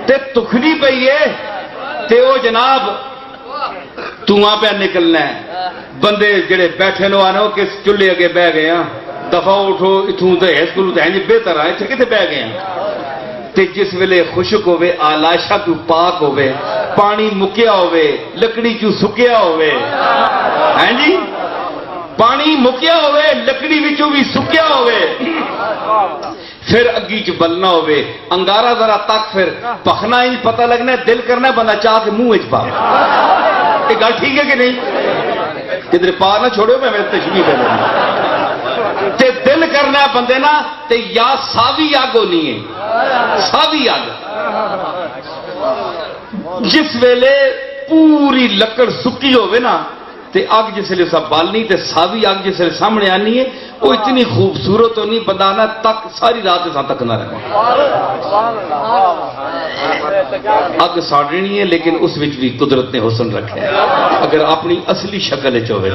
تے تکھنی پئی ہے تے او جناب تواں پہ نکلنا ہے. بندے جڑے بیٹھے نو آنے کہ چولہے اگے بہ گئے ہاں دفعہ اٹھو اتوں تے اسکول تے ہیں بہتر ہے اتنے کتنے بہ گئے ہیں. تے جس ویلے خشک ہوے آلاشا تو پاک ہوے پانی مکیا ہوے لکڑی چوں سکیا ہوے ہیں جی پانی مکیا ہوے لکڑی وچوں بھی سکیا ہوے پھر اگی چ بلنا ہوے انگارا ذرا تک پھر پخنا ہی پتہ لگنا دل کرنا بندہ چاہ کے منہ وچ پا. یہ گل ٹھیک ہے کہ نہیں؟ کدھر پا نہ چھوڑو میں میرے تشبیہ کر رہا تے دل کرنا بندے نا تے یا ساوی اگ ہونی ہے ساوی اگ. جس ویلے پوری لکڑ سکی ہوے نا تے اگ جس ویلے سب بالنی تے ساوی اگ جس ویلے سامنے آنی ہے وہ اتنی خوبصورت ہونی بندہ نہ تک ساری رات سے تک نہ رہے. اگ ساڑنی ہے لیکن اس وچ بھی قدرت نے حسن رکھا ہے اگر اپنی اصلی شکل ہوئے.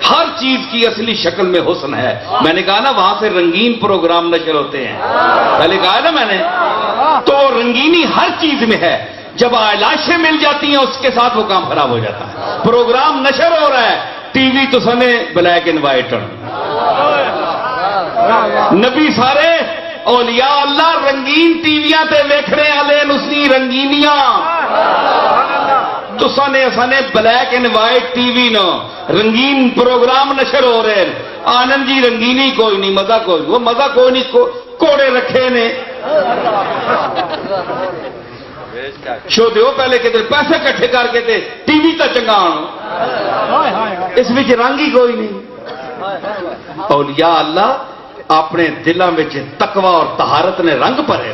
ہر چیز کی اصلی شکل میں حسن ہے. میں نے کہا نا وہاں سے رنگین پروگرام نشر ہوتے ہیں پہلے کہا نا میں نے تو رنگینی ہر چیز میں ہے. جب آلاشیں مل جاتی ہیں اس کے ساتھ وہ کام خراب ہو جاتا ہے. پروگرام نشر ہو رہا ہے ٹی وی تو سنے بلیک اینڈ وائٹ نبی سارے اولیاء اللہ رنگین ٹی ویاں تے ویکھنے والے نسنی رنگینیاں تو سنے black and white T V نو رنگین پروگرام نشر ہو رہے ہیں. آنند جی رنگینی کوئی نہیں مزہ کوئی وہ مزہ کوئی نہیں کوڑے رکھے نے شو دیو پہلے کہتے پیسے کٹھے کر کے تے ٹی وی تا چنگا آنا اس وچ رنگ ہی کوئی نہیں. اولیاء اللہ اپنے دلوں میں تقوی اور طہارت نے رنگ بھرے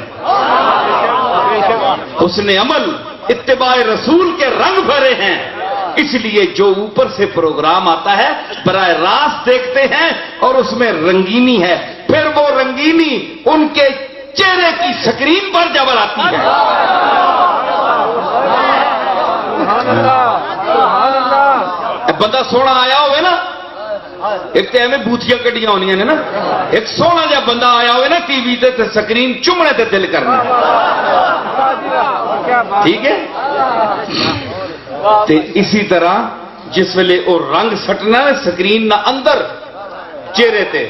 حسن عمل اتباع رسول کے رنگ بھرے ہیں. اس لیے جو اوپر سے پروگرام آتا ہے براہ راست دیکھتے ہیں اور اس میں رنگینی ہے پھر وہ رنگینی ان کے چہرے کی سکرین پر جب آتی ہے. بندہ سونا آیا ہوئے نا ایک تو ایویں بوتھیاں کٹیاں ہونی نا ایک سونا جب بندہ آیا ہوئے نا ٹی وی تے سکرین چومنے تے دل کرنا ٹھیک ہے. تے اسی طرح جس ویلے وہ رنگ سٹنا سکرین نہ اندر چہرے تے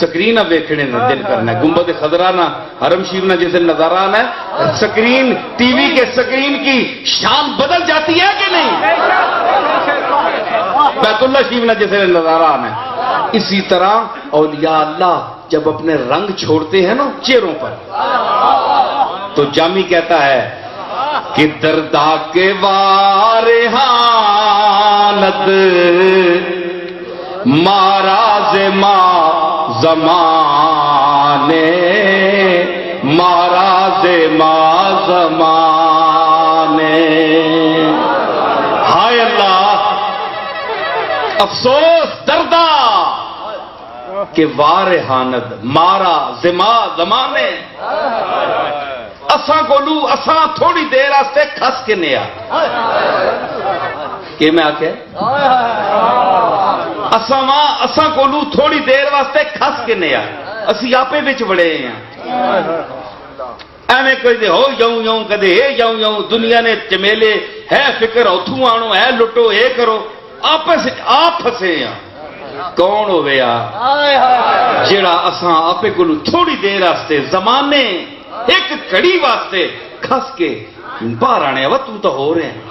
سکرین نہ ویکھنے نہ دل کرنا ہے. گنبد خضرا نہ حرم شریف نہ جیسے نظارہ آنا ہے سکرین ٹی وی کے سکرین کی شان بدل جاتی ہے کہ نہیں؟ بیت اللہ شریف نہ جیسے نظارہ آنا ہے. اسی طرح اولیاء اللہ جب اپنے رنگ چھوڑتے ہیں نا چہروں پر تو جامی کہتا ہے کہ دردا کے وارحانت ماراز ما زمانے ماراز ما زمانے. ہائے اللہ افسوس دردا کہ وارحانت مارا زما زمانے اساں کو لو اساں تھوڑی دیر واسطے کھس کے نیا کہ میں آکے اساں کو لو تھوڑی دیر واسطے کھس کے نیا اسی آپے بچ بڑے ہیں ایویں کدے ہو جاؤں جاؤں کدے اے جاؤں جاؤں دنیا نے چمیلے ہے فکر اتھوں آنو ہے لٹو اے کرو آپس آپ پھسے ہیں. کون ہوئے جیڑا اساں آپے کو لو تھوڑی دیر واسطے زمانے ایک کڑی واسطے کھس کے باہر آنے وا تو ہو رہے ہیں.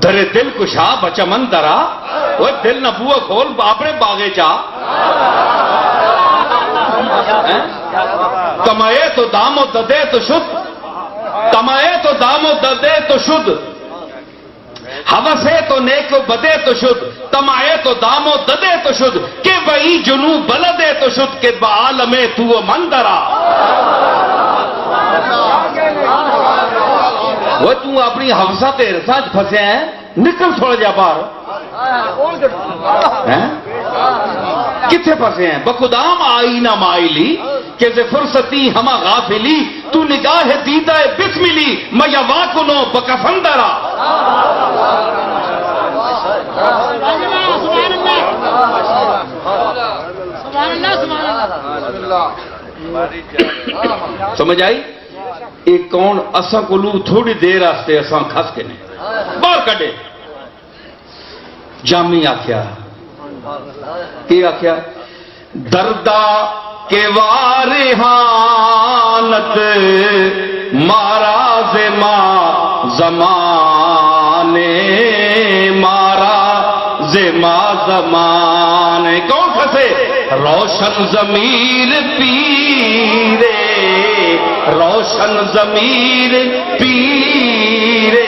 درے دل کشا بچمن درا وہ دل نہ بوا کھول اپنے باغے چا کمائے تو دام و ددے تو شد کمائے تو دام و ددے تو شد حوثے تو نیک و بدے تو شد تمائے تو دام و ددے تو شد کہ وہی جنو بلدے تو شد کہ بعالم تو مندرا وہ تو اپنی حوثہ تے رساج پھنسے ہیں نکل تھوڑا جا باہر کتنے پھنسے ہیں بخدام آئی نہ مائلی کہ سے فرصتی ہما غافلی تو نگاہ دیدہ بسملی میا واکنو بکفندرا. سمجھ آئی؟ یہ کون اساں کولو تھوڑی دیر واسطے اساں کھس کے نے باہر کڈے جامی آخیا کی آخیا دردا کے وارحانت ماراز ما زمانے ماراز ما زمانے کون کھسے روشن ضمیر پیرے روشن ضمیر پیرے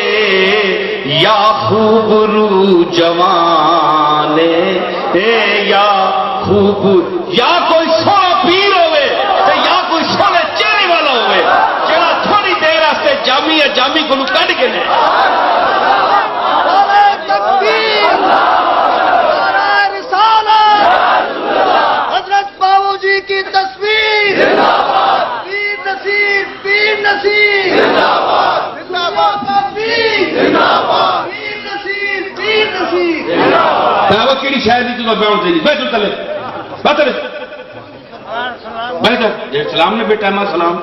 یا خوب رو جوانے یا خوب یا کوئی سونا پیر ہوئے یا کوئی سونے چہرے والا ہوئے جڑا تھوڑی دیر واسطے جامی ہے جامی کو کڈ کے نے حضرت بابو جی کی تصویر پیر نصیر پیر نصیر پیر نصیر پیر نصیر وہ کہڑی شاید تمہیں بیٹھ دینی بیٹھ تلے بہتر بہتر سلام نے بیٹا میں سلام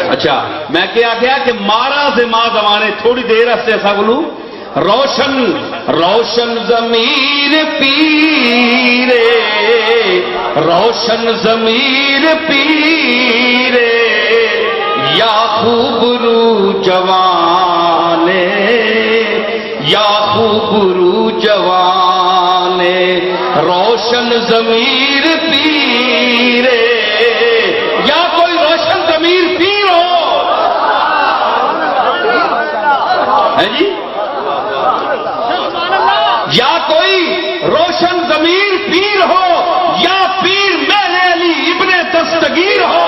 اچھا میں کیا کیا کہ مارا سے ماں زمانے تھوڑی دیر ہستے ایسا بولوں روشن روشن ضمیر پیرے روشن ضمیر پیرے یا خوب رو جوانے یا خوب رو جوانے روشن ضمیر پیرے یا کوئی روشن ضمیر پیر ہو ہے جی یا کوئی روشن ضمیر پیر ہو یا پیر مہر علی ابن دستگیر ہو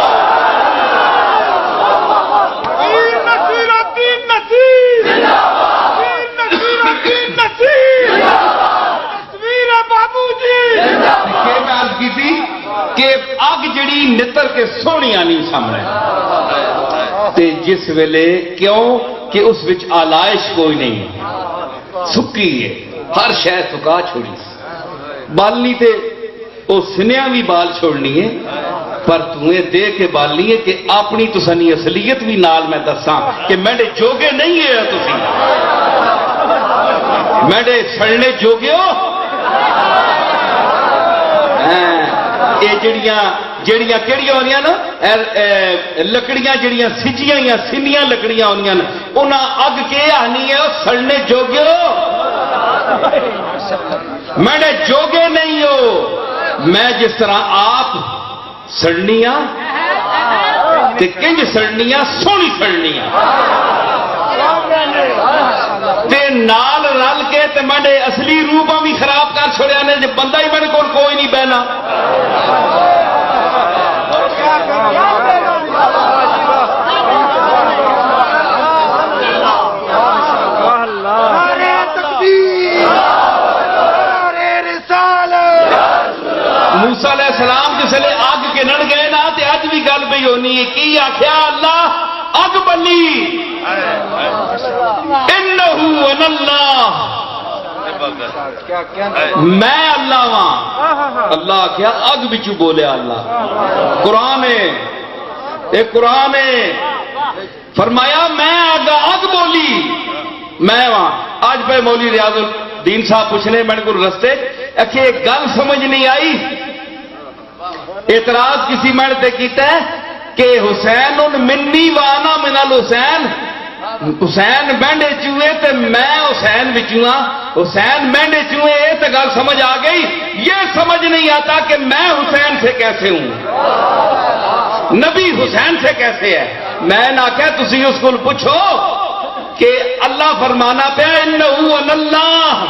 پیر نصیر الدین نصیر پیر نصیر الدین نصیر تصویر بابو جی کہ میں عرض کی تھی کہ اگ جڑی نتر کے سونی آنی سامنے تے جس ویلے کیوں کہ اس وچ آلائش کوئی نہیں سکی ہے ہر شے سکا چھوڑی بالنی تے او سنیا بھی بال چھوڑنی ہے پر تمہیں دے کے بالنی ہے کہ اپنی تسانی اصلیت بھی نال میں دساں کہ میرے جوگے نہیں ہے تسی میرے سڑنے جوگے ہو یہ جڑیاں کیڑیاں ہوندیاں نا لکڑیاں جڑیاں سجیاں یا سنیاں لکڑیاں ہوندیاں نا انہاں اگ کے آنی ہے سڑنے جوگے ہو میرے جوگے نہیں ہو میں جس طرح آپ سڑنیاں تے کنج سڑنیاں سونی سڑنیاں تے نال رل کے تے میرے اصلی روپاں بھی خراب کر چھوڑیا نے جے بندہ ہی میرے کول کوئی نہیں بہنا موسیٰ علیہ السلام جس لئے آگ کے نڑ گئے نا تے آج بھی گل بھی ہونی ہے کی آخیا اللہ آگ بلی انہو ان اللہ میں اللہ وہاں اللہ کیا آگ بچو بولے اللہ قرآن فرمایا میں آگ بولی میں وہاں آج پہ مولی ریاض الدین صاحب پوچھنے میں نے کو رستے اکھے گل سمجھ نہیں آئی اعتراض کسی مرد نے کیتا ہے کہ حسین منی وانا من الحسین حسین مینڈے چوئے تے میں حسین بچوں حسین مینڈے چوئے تے گل سمجھ آ گئی یہ سمجھ نہیں آتا کہ میں حسین سے کیسے ہوں نبی حسین سے کیسے ہے میں نہ کہ تسی اس کو پوچھو کہ اللہ فرمانا پہ انہو ان اللہ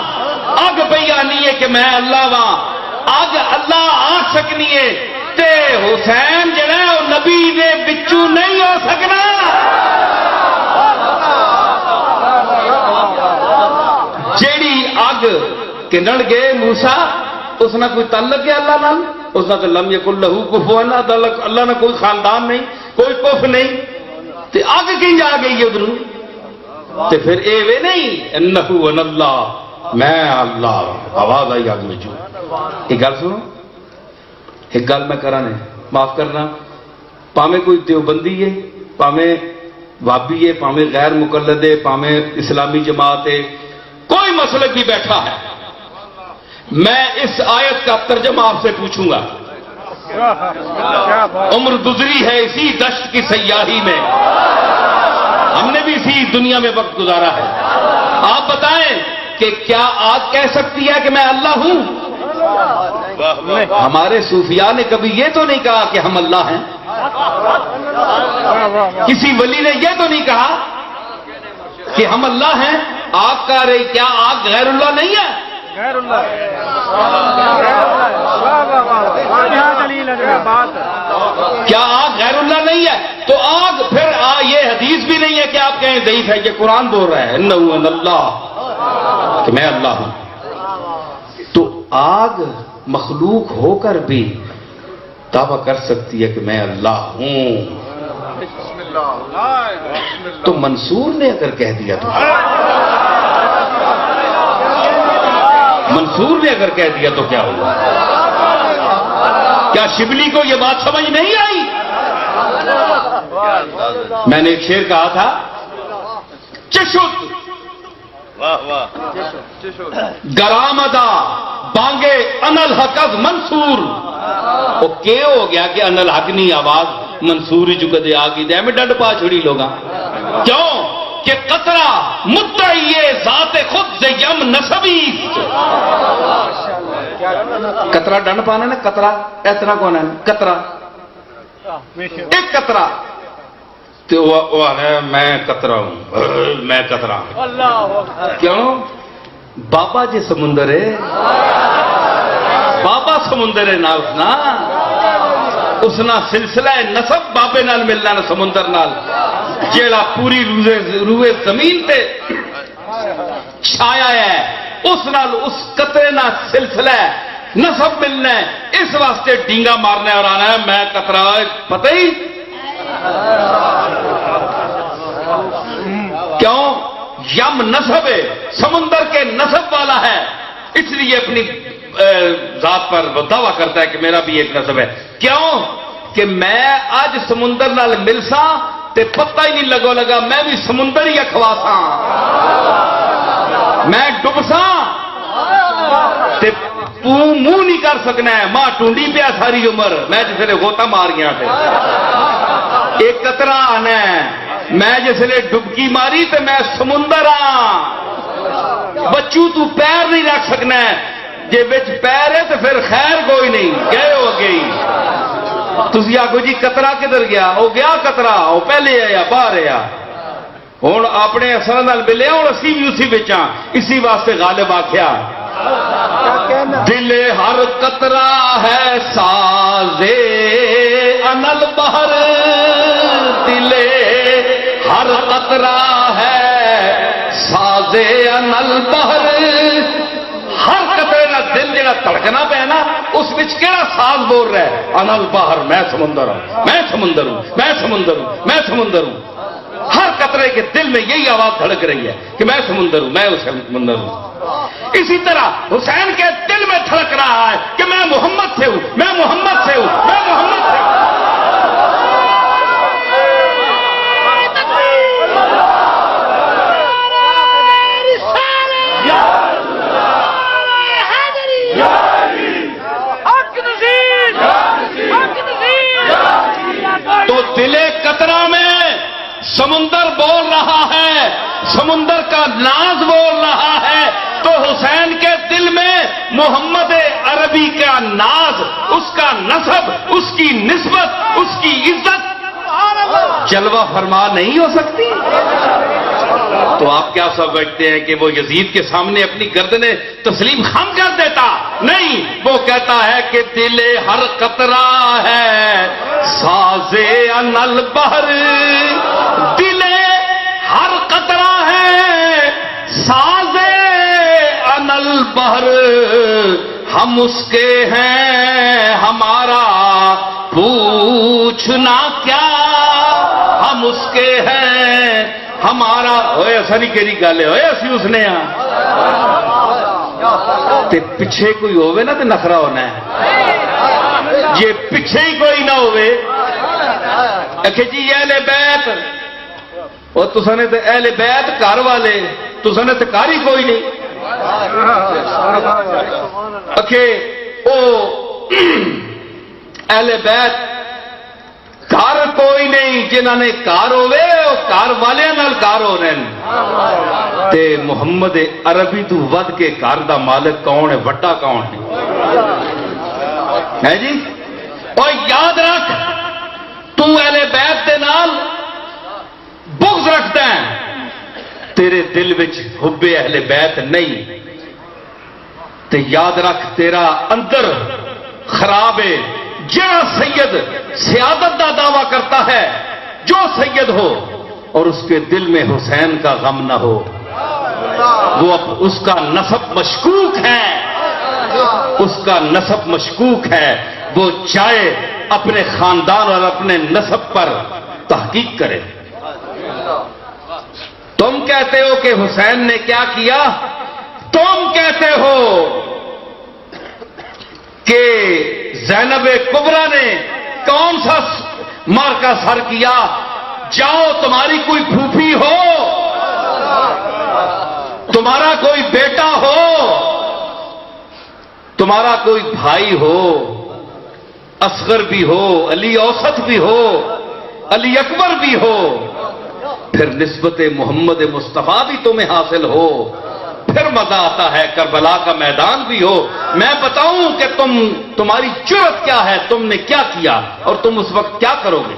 اگ پہ آنی ہے کہ میں اللہ وہاں اگ اللہ آ سکنی ہے تے حسین جڑا ہے وہ نبی دے بچو نہیں ہو سکنا جیڑی اگ کنڑ گئے موسیٰ اس نے کوئی تعلق ہے اللہ نال اس نے تو لم یکن لہو کفوا احد اللہ نے کوئی خاندان نہیں کوئی کف نہیں تے اگ کی جا گئی ادھر تے پھر اے وے نہیں انہو ان اللہ میں اللہ آواز آئی اگ میں جو یہ گل سنو ایک گل میں کرا نے معاف کرنا، پاویں کوئی دیوبندی ہے، پاویں وابی ہے، پاویں غیر مقلد ہے، پاویں اسلامی جماعت ہے، کوئی مسلک بھی بیٹھا ہے، میں اس آیت کا ترجمہ آپ سے پوچھوں گا۔ عمر گزری ہے اسی دشت کی سیاحی میں، ہم نے بھی اسی دنیا میں وقت گزارا ہے، آپ بتائیں کہ کیا آگ کہہ سکتی ہے کہ میں اللہ ہوں؟ ہمارے صوفیاء نے کبھی یہ تو نہیں کہا کہ ہم اللہ ہیں، کسی ولی نے یہ تو نہیں کہا کہ ہم اللہ ہیں۔ آگ کہہ رہی، کیا آگ غیر اللہ نہیں ہے؟ کیا آگ غیر اللہ نہیں ہے؟ تو آگ پھر یہ حدیث بھی نہیں ہے کہ آپ کہیں ضعیف ہے، یہ قرآن بول رہا ہے انہ اللہ، کہ میں اللہ ہوں۔ تو آگ مخلوق ہو کر بھی دعویٰ کر سکتی ہے کہ میں اللہ ہوں، تو منصور نے اگر کہہ دیا تو منصور نے اگر کہہ دیا تو کیا ہوا؟ کیا شبلی کو یہ بات سمجھ نہیں آئی؟ میں نے ایک شعر کہا تھا، چشت گرامدہ بانگے انل حق از منصور، وہ کیا ہو گیا کہ انل حق نہیں آواز منصور ہی چکے دے آگی دے میں ڈنڈ پا چھڑی لوگا، کیوں کہ قطرہ مدعی ذات خود سے یم نسبی، قطرہ ڈنڈ پانا نا، قطرہ اتنا کون ہے قطرہ، ایک قطرہ تو وہ ہے میں قطرہ ہوں، میں قطرہ ہوں، کیوں؟ بابا جی سمندر ہے، بابا سمندر ہے نا، اسنا سلسلہ نسب بابے نال ملنا نا سمندر نال، جیڑا پوری روئے زمین تے چھایا ہے، اس نال اس قطرے نال سلسلہ نسب ملنا ہے، اس واسطے ڈینگا مارنے اور آنا ہے میں قطرہ، پتہ ہی کیوں؟ یم نسب ہے، سمندر کے نسب والا ہے، اس لیے اپنی ذات پر وہ دعویٰ کرتا ہے کہ میرا بھی ایک نسب ہے، کیوں کہ میں آج سمندر نال ملسا تے پتہ ہی نہیں لگا میں بھی سمندر ہی اخواسا، میں ڈبسا تے منہ نہیں کر سکنا ہے، ماں ٹونڈی پیا ساری عمر، میں جس نے غوطہ ماریاں تھے، ایک قطرہ آنا ہے، میں جس نے ڈبکی ماری تے میں سمندر ہاں، بچوں تو پیر نہیں رکھ سکنا ہے، جے بچ پیر ہے تو پھر خیر کوئی نہیں، گئے ہو گئی، تسی آگو جی قطرہ کدھر گیا؟ وہ گیا قطرہ، وہ پہلے آیا باہر آیا، ہوں اپنے اثر نال ملے، اور اسی بھی اسی بچاں، اسی واسطے غالب آکھیا دل ہر قطرہ ہے سازے انل بہر، دل ہر قطرہ ہے سازے انل بہر، ہر قطرے کا دل جڑا تڑکنا پہ نا، اس وچ کیڑا ساز بول رہا ہے؟ انل بہر، میں سمندر ہوں، میں سمندر ہوں، میں سمندر ہوں، میں سمندر ہوں، ہر قطرے کے دل میں یہی آواز دھڑک رہی ہے کہ میں سمندر ہوں، میں سمندر ہوں۔ اسی طرح حسین کے دل میں دھڑک رہا ہے کہ میں محمد سے ہوں، میں محمد سے ہوں، میں محمد سے ہوں۔ تو دل قطرہ میں سمندر بول رہا ہے، سمندر کا ناز بول رہا ہے، تو حسین کے دل میں محمد عربی کا ناز، اس کا نسب، اس کی نسبت، اس کی عزت جلوہ فرما نہیں ہو سکتی؟ تو آپ کیا سمجھتے ہیں کہ وہ یزید کے سامنے اپنی گردنیں تسلیم خم کر دیتا؟ نہیں، وہ کہتا ہے کہ دل ہر قطرہ ہے سازے انل بہر، دل ہر قطرہ ہے سازے انل بہر، ہم اس کے ہیں ہمارا پوچھنا کیا، ہم اس کے ہیں ہمارا، ہوئے ساری کیری گل ہوئے اسی اس نے تے پیچھے کوئی ہوئے نا تے نخرا ہونا ہے، یہ پیچھے ہی کوئی نہ ہوئے کہ جی اہل بیت اور تساں نے تے اہل بیت گھر والے تساں نے تے گھر ہی کوئی نہیں کہ او اہل بیت گھر کوئی نہیں جنہاں نے گھر ہوئے وہ گھر والے نال گھر ہو رہے ہیں تے محمد عربی تو ود کے گھر دا مالک کون ہے وڈا کون ہے جی اور یاد رکھ تو اہل بیت دے نال بغض رکھتا ہے تیرے دل وچ حب اہل بیت نہیں تے یاد رکھ تیرا اندر خراب ہے جڑا سید سیادت کا دعویٰ کرتا ہے جو سید ہو اور اس کے دل میں حسین کا غم نہ ہو وہ اس کا نسب مشکوک ہے اس کا نسب مشکوک ہے وہ چاہے اپنے خاندان اور اپنے نسب پر تحقیق کرے تم کہتے ہو کہ حسین نے کیا کیا تم کہتے ہو کہ زینب کبریٰ نے کون سا مارکا سر کیا جاؤ تمہاری کوئی پھوپھی ہو تمہارا کوئی بیٹا ہو تمہارا کوئی بھائی ہو اصغر بھی ہو علی اوسط بھی ہو علی اکبر بھی ہو پھر نسبت محمد مصطفیٰ بھی تمہیں حاصل ہو پھر مزہ آتا ہے کربلا کا میدان بھی ہو میں بتاؤں کہ تمہاری جرت کیا ہے تم نے کیا کیا اور تم اس وقت کیا کرو گے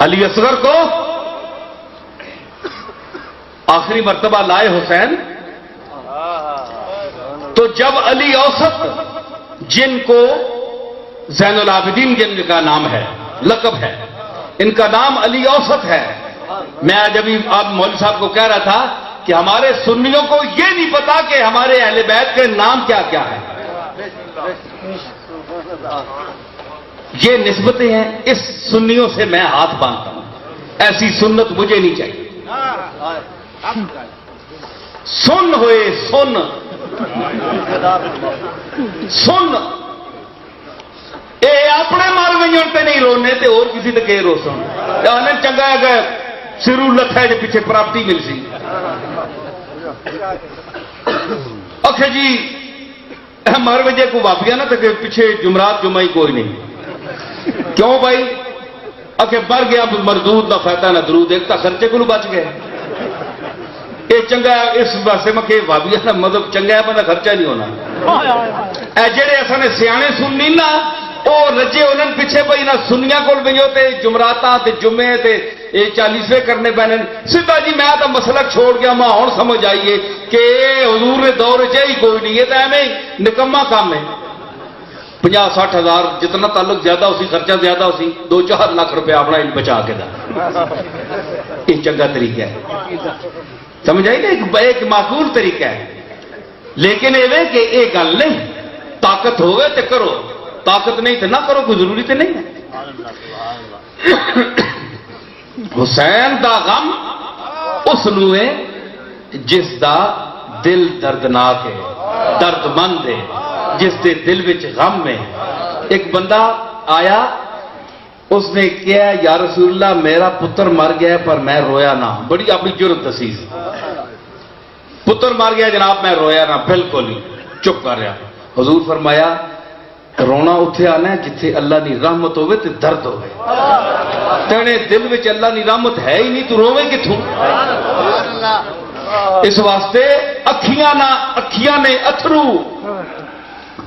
علی اصغر کو آخری مرتبہ لائے حسین تو جب علی اوسط جن کو زین العابدین جن کا نام ہے لقب ہے ان کا نام علی اوسط ہے میں جب آپ مولوی صاحب کو کہہ رہا تھا کہ ہمارے سنیوں کو یہ نہیں پتا کہ ہمارے اہل بیت کے نام کیا کیا ہے یہ نسبتیں ہیں اس سنیوں سے میں ہاتھ باندھتا ہوں ایسی سنت مجھے نہیں چاہیے سن ہوئے سن سن اے اپنے مر وجن تے نہیں رونے تے اور کسی تے کہ رو سن چنگا ہے کہ سرو لکھا ہے جو پیچھے پراپتی مل سی اکھے جی مر وجے کو واپیا نا تو پیچھے جمعرات جمعہ کوئی نہیں کیوں بھائی اکھے مر گیا مردود نہ فائدہ نہ درود ایک تا خرچے کو بچ گئے یہ چنگا اس واسطے میں کہ وابیا نا مطلب چنگا ہے بندہ خرچہ نہیں ہونا اے جڑے اصل نے سیانے سننی نا وہ رجے انہوں پیچھے پہ نہ سنیا کول بجو تے جمعراتاں تے جمعے تے یہ 40ویں کرنے پینے سیدھا جی میں تو مسلک چھوڑ گیا میں ہوں سمجھ آئیے کہ حضور نے دور چاہیے کوئی نہیں ہے تو ایویں نکما کام ہے 50-60 ہزار جتنا تعلق زیادہ اسی خرچہ زیادہ اسی 2-4 لاکھ روپے اپنا بچا کے دا یہ چنگا طریقہ ہے سمجھ آئی نا ایک معقول طریقہ ہے لیکن یہ کہ یہ گل نہیں طاقت ہوئے تو کرو طاقت نہیں تو نہ کرو کوئی ضروری تو نہیں ہے حسین دا غم اس نو ہے جس دا دل دردناک ہے درد مند ہے جس دے دل وچ غم ہے ایک بندہ آیا اس نے کیا یا رسول اللہ میرا پتر مر گیا پر میں رویا نہ بڑی اپنی جرت دسی پتر مر گیا جناب میں رویا نہ بالکل نہیں چپ کر رہا حضور فرمایا رونا اتنے آنا ہے جتھے اللہ کی رحمت ہوئے تے درد ہوئے تیرے دل وچ اللہ کی رحمت ہے ہی نہیں تو روے کتوں اس واسطے اکھیاں نے اتھرو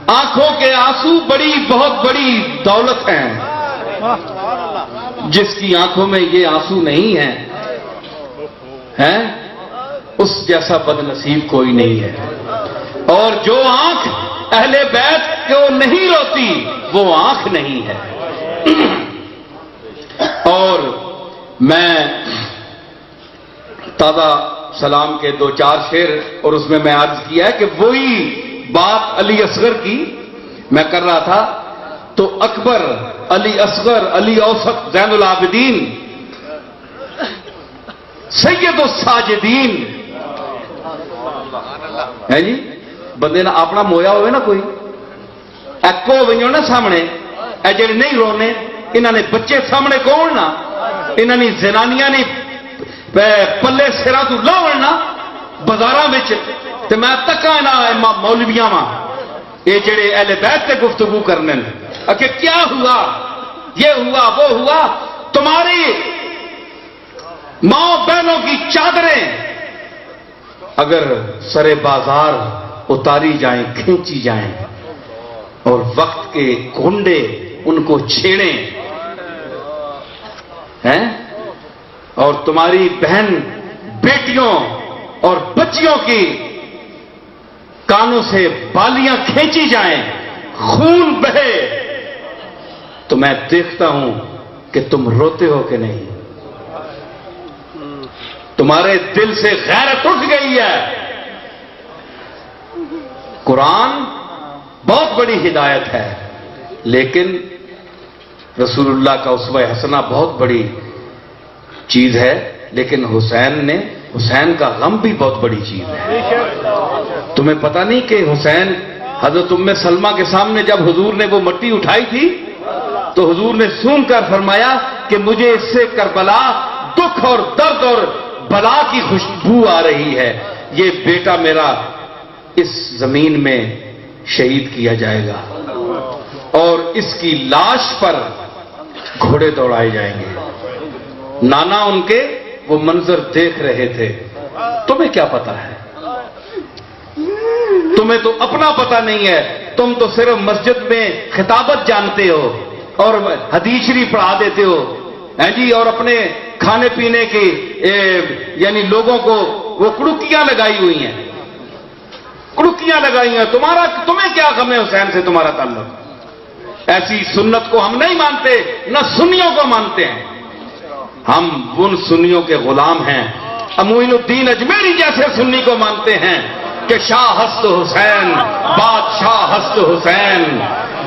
آنکھوں کے آنسو بڑی بہت بڑی دولت ہیں جس کی آنکھوں میں یہ آنسو نہیں ہیں اس جیسا بد نصیب کوئی نہیں ہے اور جو آنکھ اہل بیت کو نہیں روتی وہ آنکھ نہیں ہے اور میں تازہ سلام کے 2-4 شعر اور اس میں عرض کیا ہے کہ وہی بات علی اصغر کی میں کر رہا تھا تو اکبر علی اصغر علی اوسط زین العابدین سید الساجدین ہے جی بندے نہ اپنا مویا ہوئے نا کوئی ایکو بنو نا سامنے اے جڑے نہیں رونے انہوں نے بچے سامنے کون نا انہوں نے زنانیاں نے پلے سرا تو لاؤن نا بازاراں وچ تے میں تکاں نہ مولویاں وا یہ جڑے اہل بیت سے گفتگو کرنے کہ کیا ہوا یہ ہوا وہ ہوا تمہاری ماں بہنوں کی چادریں اگر سرے بازار اتاری جائیں کھینچی جائیں اور وقت کے کنڈے ان کو چھیڑیں ہیں اور تمہاری بہن بیٹیوں اور بچیوں کی کانوں سے بالیاں کھینچی جائیں خون بہے تو میں دیکھتا ہوں کہ تم روتے ہو کہ نہیں تمہارے دل سے غیرت اٹھ گئی ہے قرآن بہت بڑی ہدایت ہے لیکن رسول اللہ کا اسوہ حسنہ بہت بڑی چیز ہے لیکن حسین کا غم بھی بہت بڑی چیز ہے تمہیں پتہ نہیں کہ حسین حضرت ام سلمہ کے سامنے جب حضور نے وہ مٹی اٹھائی تھی تو حضور نے سون کر فرمایا کہ مجھے اس سے کربلا دکھ اور درد اور بلا کی خوشبو آ رہی ہے یہ بیٹا میرا اس زمین میں شہید کیا جائے گا اور اس کی لاش پر گھوڑے دوڑائے جائیں گے نانا ان کے وہ منظر دیکھ رہے تھے تمہیں کیا پتا ہے تمہیں تو اپنا پتا نہیں ہے تم تو صرف مسجد میں خطابت جانتے ہو اور حدیث شریف پڑھا دیتے ہو جی اور اپنے کھانے پینے کی یعنی لوگوں کو وہ کڑکیاں لگائی ہوئی ہیں کڑکیاں لگائی ہیں تمہیں کیا غم ہے حسین سے تمہارا تعلق ایسی سنت کو ہم نہیں مانتے نہ سنیوں کو مانتے ہیں ہم ان سنیوں کے غلام ہیں معین الدین اجمیری جیسے سنی کو مانتے ہیں کہ شاہ ہست حسین بادشاہ ہست حسین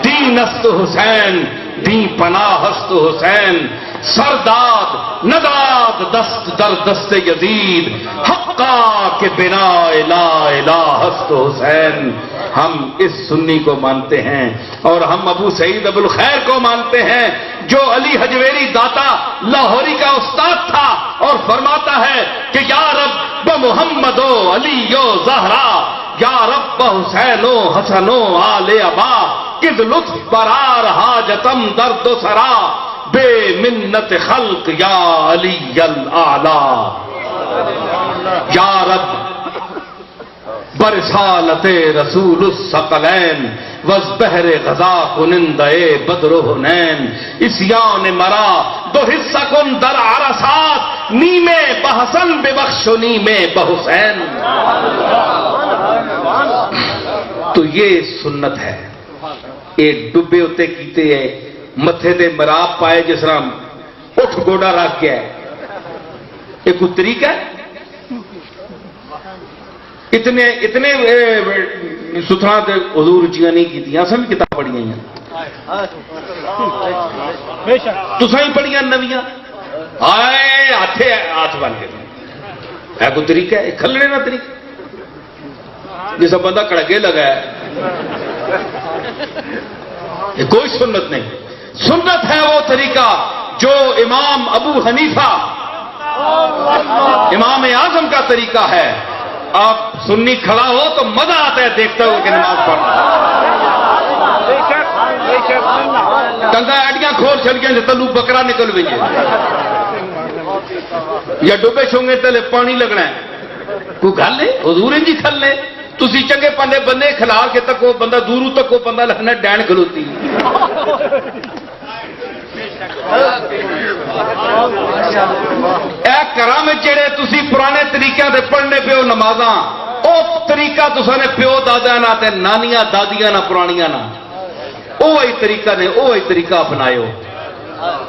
دین ہست حسین دین پناہ ہست حسین سرداد نداد دست در دست یزید حقا کے بنا لا الہ ہست حسین ہم اس سنی کو مانتے ہیں اور ہم ابو سعید ابو الخیر کو مانتے ہیں جو علی حجویری داتا لاہوری کا استاد تھا اور فرماتا ہے کہ یا رب بمحمد و علی و زہرا یا رب حسین و حسن و آل ابا کد لطف برار حاجتم درد و سرا بے منت خلق یا علی الاعلی یا رب برسالت رسول الثقلین وز بحر غزا کنندے بدر و حنین اسیان مرا دو حصہ کن در عرصات نیمے بحسن ببخش و نیمے بحسین تو یہ سنت ہے ایک ڈبے ہوتے کیتے ہیں متھے دے مراب پائے جس طرح اٹھ گوڑا رکھ گیا ہے ایک کوئی طریقہ ہے اتنے ستھرا حضور اچیاں نہیں کی اصل بھی کتاب پڑھیاں ہیں تساں ہی پڑھیاں نویاں آئے ہاتھ بن کے ہے کوئی طریقہ ہے کھلنے نہ طریقہ جیسا بندہ کڑکے لگا ہے یہ کوئی سنت نہیں سنت ہے وہ طریقہ جو امام ابو حنیفہ امام اعظم کا طریقہ ہے آپ سنی کھڑا ہو تو مزہ آتا ہے دیکھتے ہو کہ نماز پڑھنا کنگا ایڈیاں کھول چڑیاں سے تلو بکرا نکل بھیجے یا ڈبے چھونگے تلے پانی لگنا ہے کوئی گل ہے حضور جی کھل لے تسی چنگے پندے بندے کھلار کے تک وہ بندہ دوروں تک وہ بندہ لگنا ڈین کھلوتی اے کرام جڑے تسی پرانے طریقے دے پڑھنے پیو نمازاں او طریقہ تساں نے پیو دادا نہ تے نانیاں دادیاں نہ پرانیاں نہ اوہی طریقہ نے اوہی طریقہ اپنائیو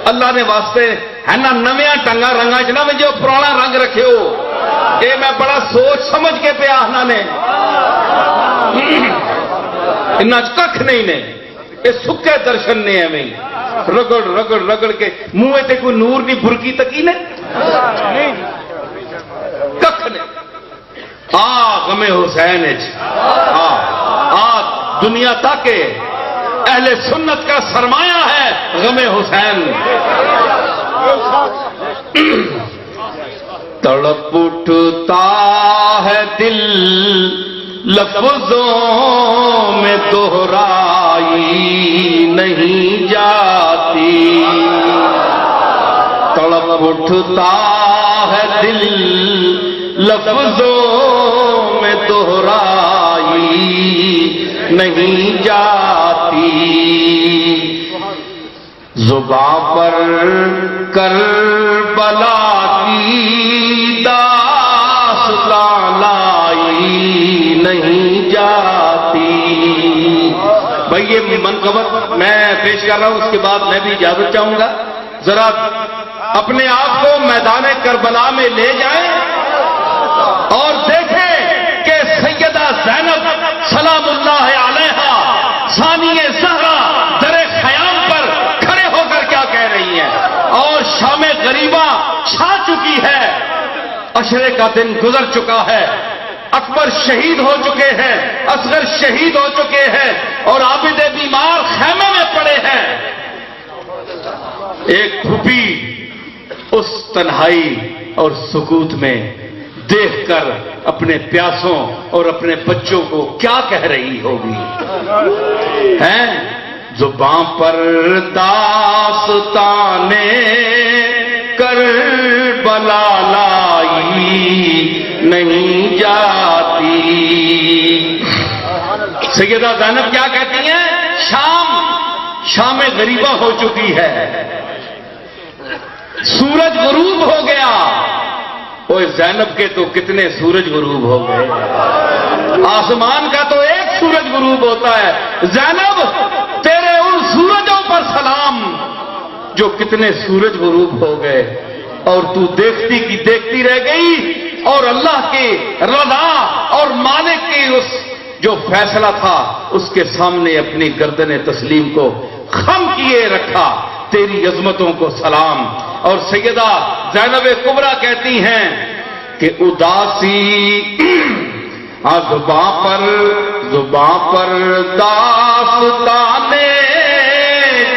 اللہ نے واسطے ہے نا نویاں ٹنگا رنگا چ نہ جو پرانا رنگ رکھے ہو اے میں بڑا سوچ سمجھ کے پیا آخنا نے انہاں چ ککھ نہیں نے یہ سکے درشن نے ایویں رگڑ رگڑ رگڑ کے منہ تے کوئی نور نہیں برکی تکی نے ککھ نے غم حسین آ دنیا تاکے اہل سنت کا سرمایہ ہے غم حسین. تڑپ اٹھتا ہے دل لفظوں میں دہرائی نہیں جاتی. تڑپ اٹھتا ہے دل لفظوں میں دہرائی نہیں جاتی. زباں پر کربلا کی داستان لائی نہیں جاتی. بھائی یہ منقبت میں پیش کر رہا ہوں، اس کے بعد میں بھی اجازت چاہوں گا. ذرا اپنے آپ کو میدان کربلا میں لے جائیں اور دیکھیں کہ سیدہ زینب سلام اللہ علیہا ثانیہ زہرا در خیام پر کھڑے ہو کر کیا کہہ رہی ہیں. اور شام غریبہ چھا چکی ہے، عشرے کا دن گزر چکا ہے، اکبر شہید ہو چکے ہیں، اصغر شہید ہو چکے ہیں، اور عابد بیمار خیمے میں پڑے ہیں. ایک پھوپھی اس تنہائی اور سکوت میں دیکھ کر اپنے پیاسوں اور اپنے بچوں کو کیا کہہ رہی ہوگی؟ ہیں زباں پر داستانے کربلا لائی نہیں جاتی. سیدہ زینب کیا کہتی ہیں؟ شام غریبہ ہو چکی ہے، سورج غروب ہو گیا. اوہ زینب کے تو کتنے سورج غروب ہو گئے، آسمان کا تو ایک سورج غروب ہوتا ہے. زینب تیرے ان سورجوں پر سلام جو کتنے سورج غروب ہو گئے، اور تو دیکھتی کی دیکھتی رہ گئی، اور اللہ کی رضا اور مالک کی اس جو فیصلہ تھا اس کے سامنے اپنی گردن تسلیم کو خم کیے رکھا. تیری عظمتوں کو سلام. اور سیدہ زینب کبریٰ کہتی ہیں کہ اداسی زباں پر داستانے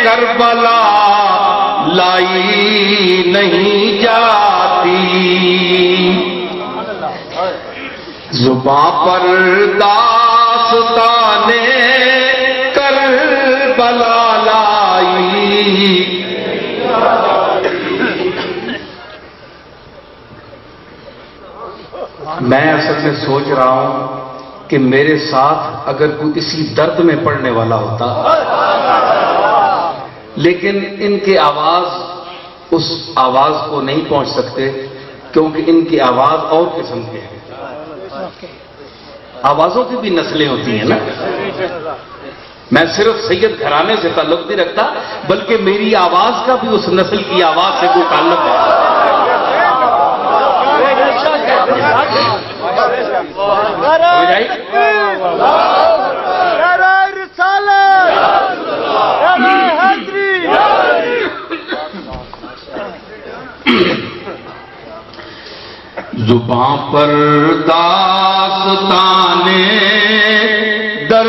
کربلا لائی نہیں جاتی. زباں پر داستانے کربلا لائی. میں اصل میں سوچ رہا ہوں کہ میرے ساتھ اگر کوئی اسی درد میں پڑنے والا ہوتا، لیکن ان کی آواز اس آواز کو نہیں پہنچ سکتے کیونکہ ان کی آواز اور قسم کی ہے. آوازوں کی بھی نسلیں ہوتی ہیں نا. میں صرف سید گھرانے سے تعلق نہیں رکھتا بلکہ میری آواز کا بھی اس نسل کی آواز سے کوئی تعلق ہے. زباں پر داستانے در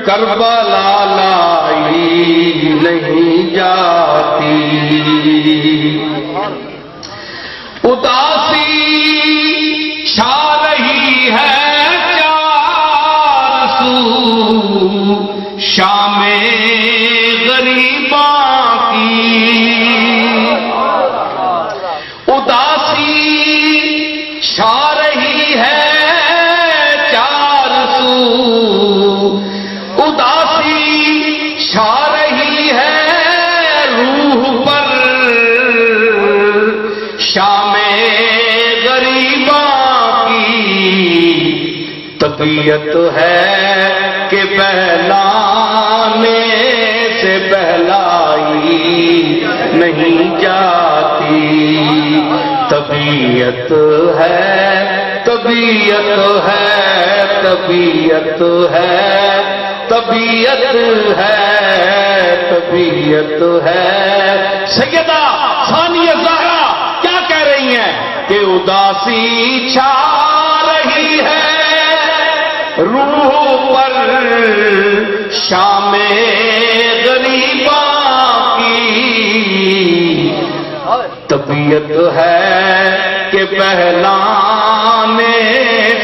کربلا لائی نہیں جاتی. اداسی چھا رہی ہے چار سو شام غریباں کی. اداسی چھا رہی ہے چار سو، اداسی چھا رہی ہے روح پر شام غریباں کی. طبیعت ہے کہ بہلانے سے بہلائی نہیں جاتی. طبیعت ہے طبیعت ہے طبیعت ہے طبیعت ہے طبیعت ہے. سیدہ ثانیہ زہرا کیا کہہ رہی ہیں کہ اداسی چھا رہی ہے روح پر شام غریباں کی طبیعت ہے کہ پہلانے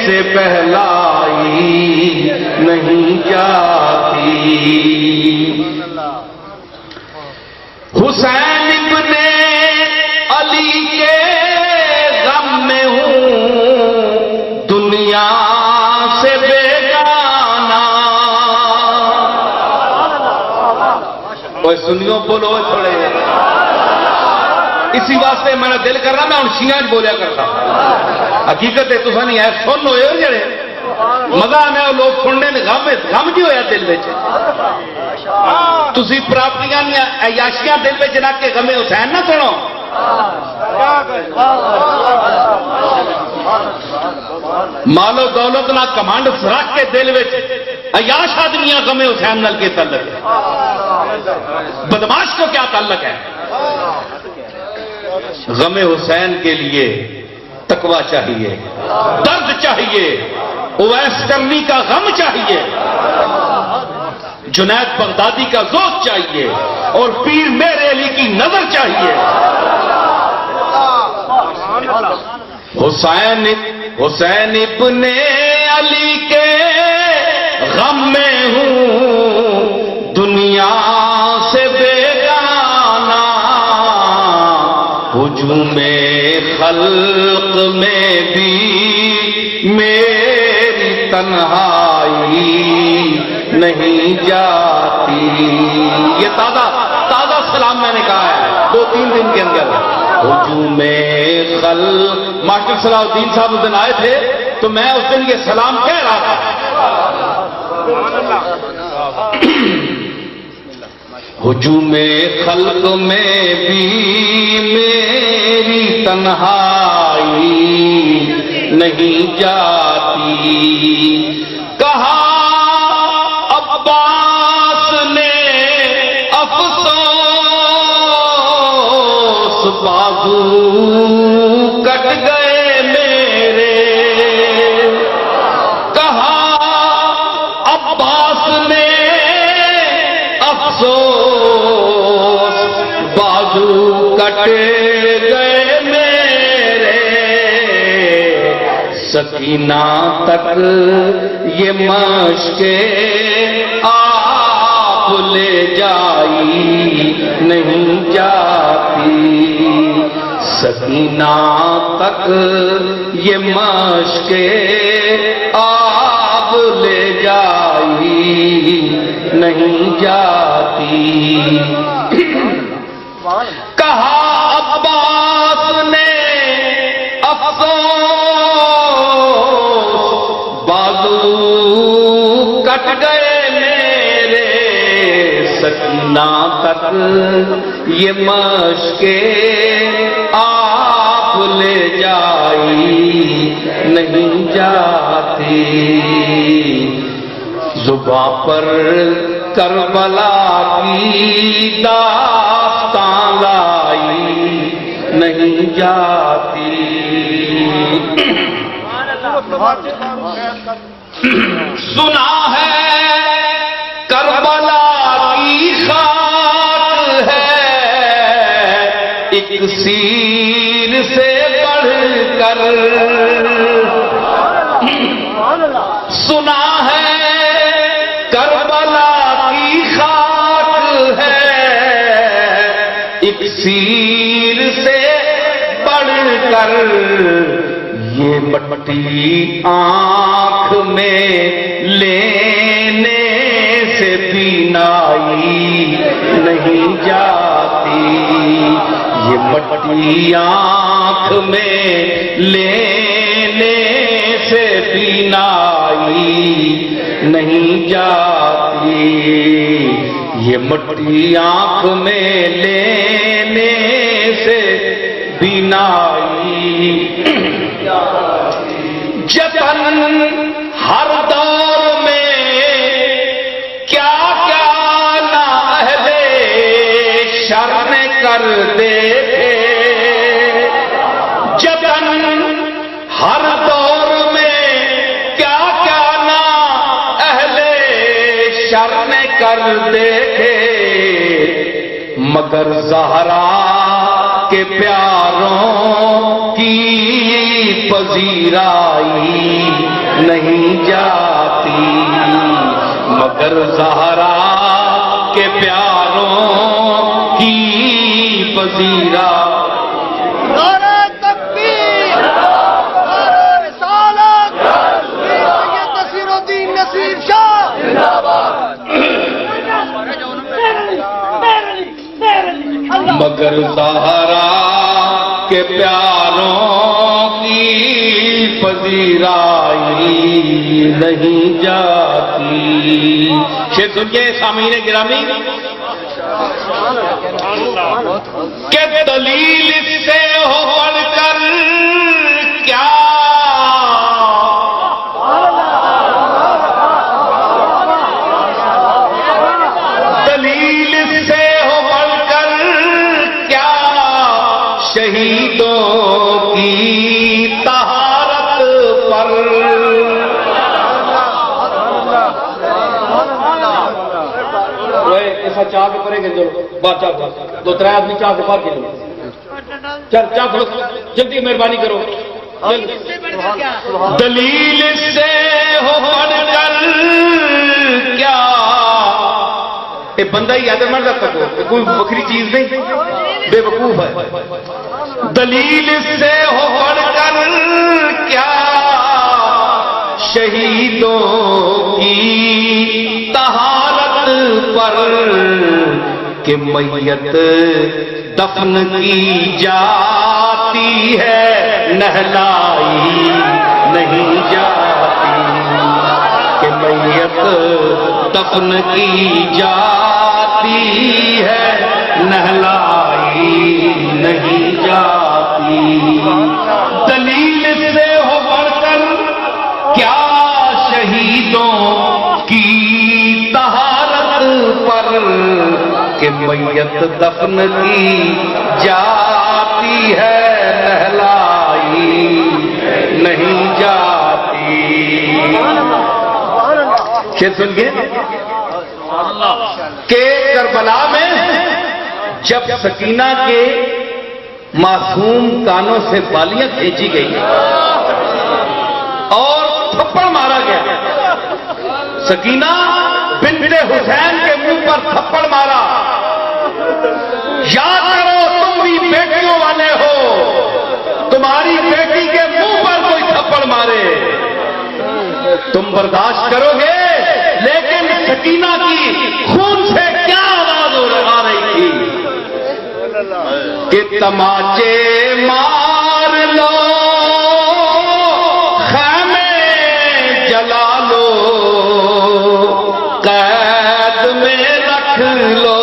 سے پہلائی نہیں جاتی. حسین ابن علی کے غم میں ہوں دنیا سے بیگانہ. کوئی سنیو بولو تھوڑے. اسی واسطے میرا دل کر رہا میں ہوں شیعہ بولیا کرتا. حقیقت ہے تو نہیں ہے سن ہوئے ہو جڑے مزہ آنے وہ لوگ سننے نے غم جی ہویا دل وچ. تسی پراپتیاں عیاشیاں دل وچ رکھ کے غم حسین نہ سنو. مال و دولت نہ کمانڈ رکھ کے دل وچ عیاش آدمیاں غم حسین نال کے تعلق ہے. بدماش کو کیا تعلق ہے؟ غم حسین کے لیے تقویٰ چاہیے، درد چاہیے، اویس کرنی کا غم چاہیے، جنید بغدادی کا ذوق چاہیے، اور پیر میرے علی کی نظر چاہیے. حسین ابن علی کے غم میں ہوں دنیا سے بیگانہ. ہجوم خلق میں بھی میری تنہائی نہیں جاتی. یہ تازہ سلام میں نے کہا ہے 2-3 دن کے اندر. ہجوم خلق ماسٹر صلاح الدین صاحب اس دن آئے تھے تو میں اس دن یہ سلام کہہ رہا تھا. ہجوم خلق میں بھی میری تنہائی نہیں جاتی. کہا عباس نے افسوس بازو کٹ گئے میرے. کہا عباس نے افسوس بازو کٹ گئے میرے. سکینہ تک یہ مشق آپ لے جائی نہیں جاتی. سکینہ تک یہ مشق آپ لے جائی نہیں جاتی. کہا عباس نے افسوس بازو کٹ گئے میرے. سکینہ تک یہ مشق آپ لے جائی نہیں جاتی. زباں پر کربلا کی داستان لائی نہیں جاتی. سنا ہے کربلا کی خاک ہے ایک سیر سے بڑھ کر. سنا ہے کربلا کی خاک ہے ایک سیر سے بڑھ کر. یہ مٹی آنکھ میں لینے سے بینائی نہیں جاتی. یہ مٹی آنکھ میں لینے سے بینائی نہیں جاتی. یہ مٹی آنکھ میں لینے سے بینائی جتن ہر دور میں کیا کیا نہ اہل شر نے کر دے تھے. جتن ہر دور میں کیا کیا نہ شر نے کر دیکھے مگر زہرا کے پیاروں کی پذیرائی نہیں جاتی، مگر زہرا کے پیاروں کی پذیرائی۔ نعرہ تکبیر، نعرہ رسالت، سید نصیر الدین نصیر شاہ زندہ باد۔ مگر زہرا کے پیاروں کی پذیرائی نہیں جاتی۔ شیر سنیے سامعین گرامی کہ دلیل اس سے ہو بڑھ کر کیا، دلیل اس سے ہو بڑھ کر کیا، شہیدوں کی طہارت پر۔ ایسا چاہ کے پڑے گے بات چاہ دو تر آدمی چاہ کے بات کے لو، چل چاہ کرو جلدی، مہربانی کرو۔ دلیل سے ہو بڑھ کر کیا، یہ بندہ ہی یاد مرد تک ہو، کوئی بکری چیز نہیں، بے وقوف ہے۔ دلیل سے ہو بڑھ کر کیا، شہیدوں کی طہارت پر، کہ میت دفن کی جاتی ہے نہلائی نہیں جاتی، کہ میت دفن کی جاتی ہے نہلائی نہیں جاتی۔ دلیل سے ہو بڑھ کر کیا، شہیدوں کی طہارت پر، کہ میت دفن کی جاتی ہے نہلائی نہیں جاتی۔ کیا سن گئے کہ کربلا میں جب سکینہ کے معصوم کانوں سے بالیاں کھینچی گئی اور تھپڑ مارا گیا، سکینہ بنت حسین کے منہ پر تھپڑ مارا۔ یاد کرو تم بھی بیٹیوں والے ہو، تمہاری بیٹی کے منہ پر کوئی تھپڑ مارے تم برداشت کرو گے، لیکن سکینہ کی خون سے کیا آواز آ رہی تھی کہ تماچے مار لو، خیمے جلا لو، قید میں رکھ لو،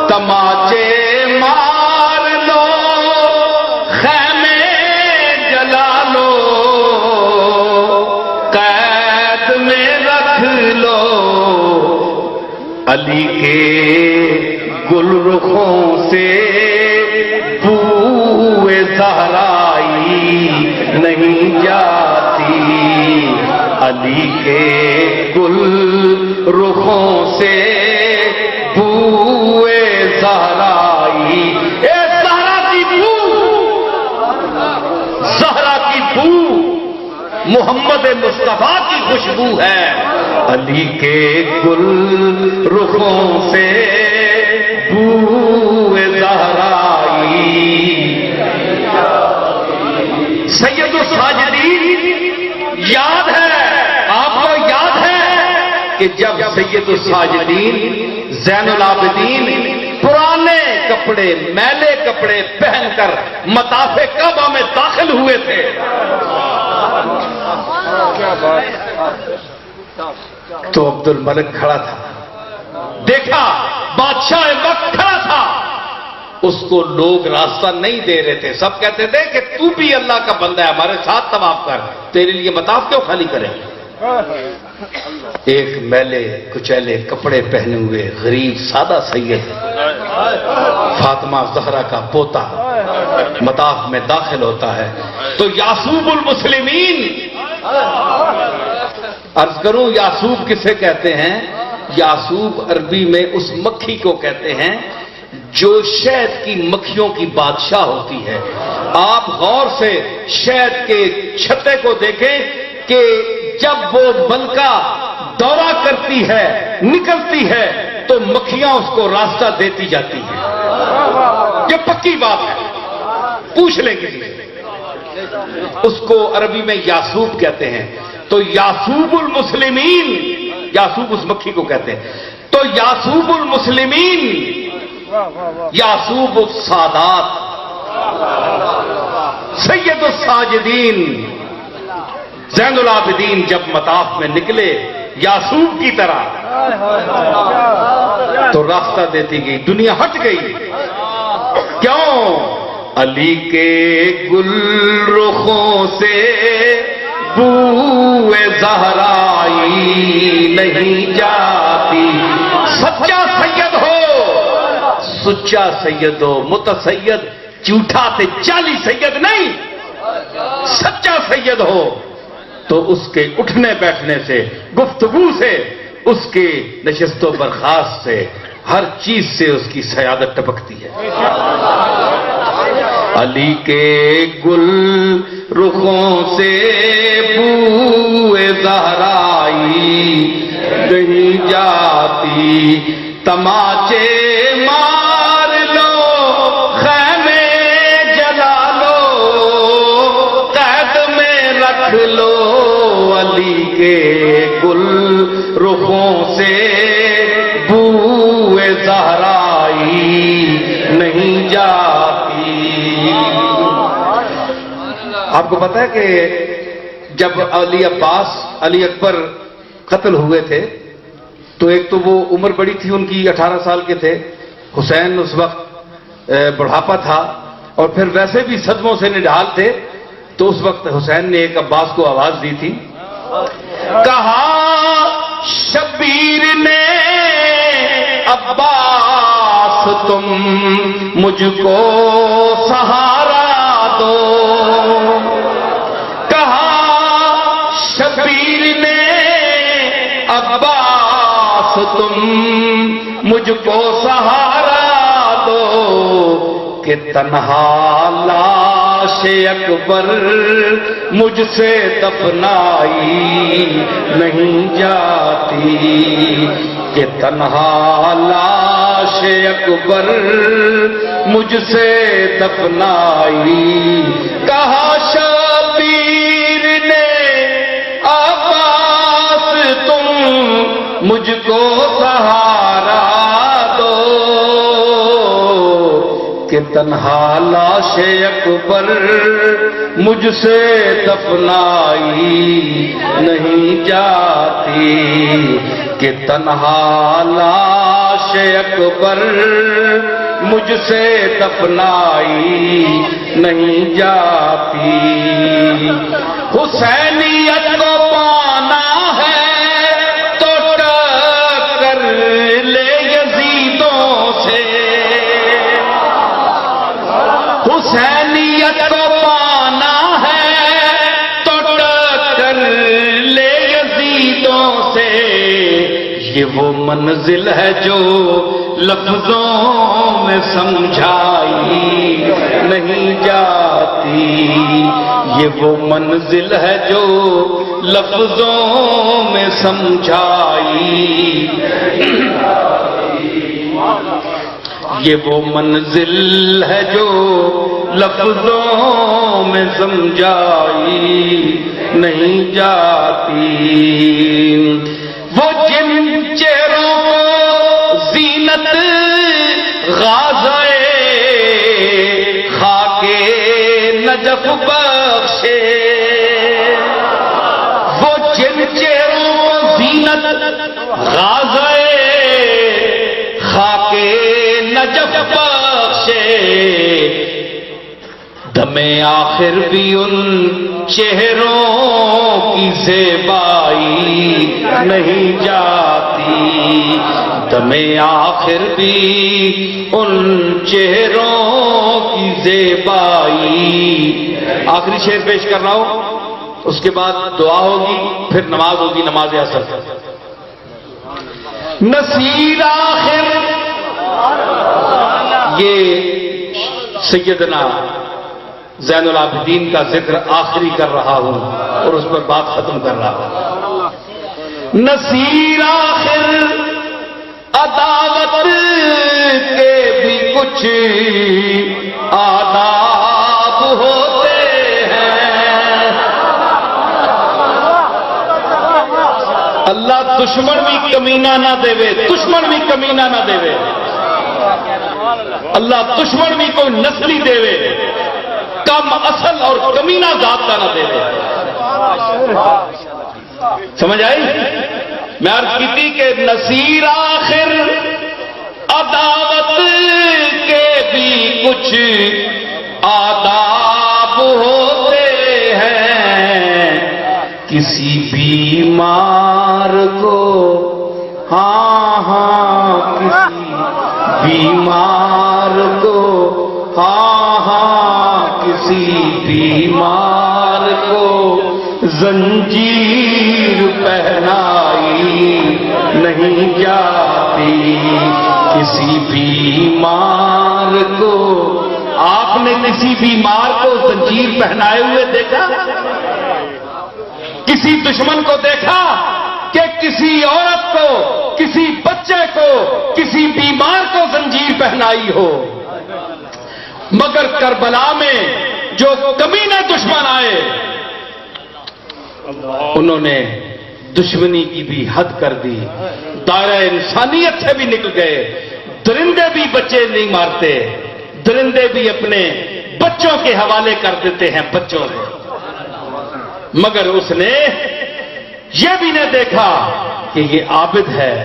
تماچے مار لو، خیمے جلا لو، قید میں رکھ لو، علی کے گل رخوں سے بوئے زہرائی نہیں جاتی، علی کے گل رخوں سے بوئے زہرائی، اے زہرا کی بو، زہرا کی بو محمد مصطفیٰ کی خوشبو ہے، علی کے گل رخوں سے بوئے زہرائی۔ سید الساجدین یاد ہے آپ کو، یاد ہے کہ جب سید الساجدین زین العابدین پرانے کپڑے، میلے کپڑے پہن کر مطاف کعبہ میں داخل ہوئے تھے، تو عبد الملک کھڑا تھا، دیکھا بادشاہ وقت کھڑا تھا، اس کو لوگ راستہ نہیں دے رہے تھے، سب کہتے تھے کہ تو بھی اللہ کا بندہ ہے، ہمارے ساتھ طواف کر، تیرے لیے مطاف کیوں خالی کریں۔ ایک میلے کچیلے کپڑے پہنے ہوئے غریب سادہ سید فاطمہ زہرا کا پوتا مطاف میں داخل ہوتا ہے، تو یعصوب المسلمین عرض کروں یاسوب کسے کہتے ہیں؟ یاسوب عربی میں اس مکھی کو کہتے ہیں جو شہد کی مکھیوں کی بادشاہ ہوتی ہے۔ آپ غور سے شہد کے چھتے کو دیکھیں کہ جب وہ ملکہ دورہ کرتی ہے، نکلتی ہے، تو مکھیاں اس کو راستہ دیتی جاتی ہیں۔ یہ پکی بات ہے، پوچھ لیں کسی سے۔ اس کو عربی میں یاسوب کہتے ہیں۔ تو یاسوب المسلمین، یاسوب اس مکھی کو کہتے ہیں۔ تو یاسوب المسلمین، یاسوب السادات، سید الساجدین، زین العابدین جب مطاف میں نکلے یاسوب کی طرح تو راستہ دیتی گئی، دنیا ہٹ گئی۔ کیوں؟ علی کے گل رخوں سے بوئے زہرائی نہیں جاتی۔ سچا سید ہو، سچا سید ہو، متسید جھوٹا تے جعلی سید نہیں، سچا سید ہو تو اس کے اٹھنے بیٹھنے سے، گفتگو سے، اس کے نشست و برخاست سے، ہر چیز سے اس کی سیادت ٹپکتی ہے۔ علی کے گل رخوں سے بوئے زہرائی نہیں جاتی، تماچے مار لو خیمے جلا لو قید میں رکھ لو، علی کے گل رخوں سے بوئے زہرائی نہیں جاتی۔ آپ کو پتا ہے کہ جب علی عباس، علی اکبر قتل ہوئے تھے تو ایک تو وہ عمر بڑی تھی ان کی، 18 سال کے تھے، حسین اس وقت بڑھاپا تھا اور پھر ویسے بھی صدموں سے نڈھال تھے، تو اس وقت حسین نے ایک عباس کو آواز دی تھی، کہا شبیر نے عباس تم مجھ کو سہارا دو، کہا شبیر نے عباس تم مجھ کو سہارا دو، کہ تنہا لاش اکبر مجھ سے دفنائی نہیں جاتی، کہ تنہا لاش اکبر مجھ سے دفنائی، کہا شبیر نے عباس تم مجھ کو سہارا دو، کہ تنہا لاش اکبر مجھ سے دفنائی نہیں جاتی، کہ تنہا لاش اکبر مجھ سے دفنائی نہیں جاتی۔ حسینیت کو پانا ہے تو ٹکر لے یزیدوں سے، حسینیت کو پانا ہے تو ٹکر لے یزیدوں سے، یہ وہ منزل ہے جو لفظوں میں سمجھائی نہیں جاتی، یہ وہ منزل ہے جو لفظوں میں سمجھائی، یہ وہ منزل ہے جو لفظوں میں سمجھائی نہیں جاتی، وہ جن چہروں کو زینت غازے خاک نجف بخشے، وہ جن چہروں کو زینت غازے خاک نجف بخشے، دم آخر بھی ان چہروں کی زیبائی نہیں جاتی، دم آخر بھی ان چہروں کی زیبائی۔ آخری شعر پیش کر رہا ہوں، اس کے بعد دعا ہوگی، پھر نماز ہوگی، نماز عصر۔ نصیر آخر، یہ سیدنا زین العابدین کا ذکر آخری کر رہا ہوں اور اس پر بات ختم کر رہا ہوں۔ نصیر آخر عداوت کے بھی کچھ آداب ہوتے ہیں، اللہ دشمن بھی کمینہ نہ دے، دشمن بھی کمینہ نہ دے، اللہ دشمن بھی کوئی نسلی دے، کم اصل اور کمینہ ذات کا نہ دے۔ سمجھ آئی؟ میں عرض کی تھی کہ نصیر آخر عداوت کے بھی کچھ آداب ہوتے ہیں، کسی بیمار کو، ہاں ہاں کسی بیمار کو، ہاں ہاں کسی بیمار کو زنجیر پہنائی نہیں جاتی، کسی بیمار کو۔ آپ نے کسی بیمار کو زنجیر پہنائے ہوئے دیکھا؟ کسی دشمن کو دیکھا کہ کسی عورت کو، کسی بچے کو، کسی بیمار کو زنجیر پہنائی ہو؟ مگر کربلا میں جو کمینے دشمن آئے، انہوں نے دشمنی کی بھی حد کر دی، دائرہ انسانیت سے بھی نکل گئے۔ درندے بھی بچے نہیں مارتے، درندے بھی اپنے بچوں کے حوالے کر دیتے ہیں بچوں میں۔ مگر اس نے یہ بھی نہ دیکھا کہ یہ عابد ہے،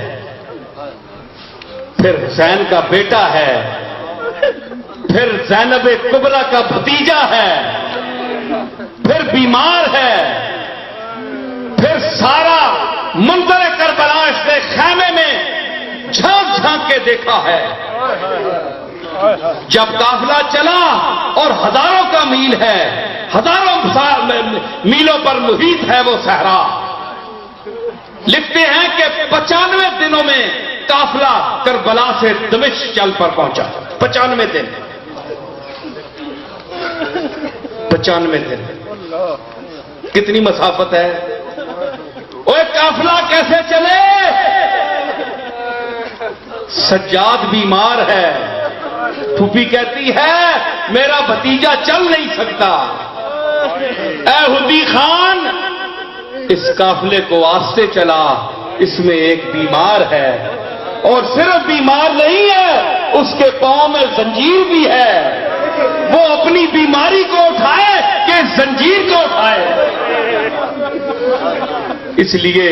پھر حسین کا بیٹا ہے، پھر زینب کبریٰ کا بھتیجا ہے، پھر بیمار ہے، پھر سارا منظر کربلا اس نے خیمے میں جھانک جھانک کے دیکھا ہے۔ جب قافلہ چلا اور ہزاروں کا میل ہے، ہزاروں میلوں پر محیط ہے وہ صحرا، لکھتے ہیں کہ 95 دنوں میں قافلہ کربلا سے دمشق چل پر پہنچا۔ 95 دن، 95 دن، کتنی مسافت ہے؟ اوے قافلہ کیسے چلے؟ سجاد بیمار ہے، پھوپھی کہتی ہے میرا بھتیجا چل نہیں سکتا، اے ہدی خان اس قافلے کو آستے چلا، اس میں ایک بیمار ہے، اور صرف بیمار نہیں ہے، اس کے پاؤں میں زنجیر بھی ہے، وہ اپنی بیماری کو اٹھائے کہ زنجیر کو اٹھائے۔ اس لیے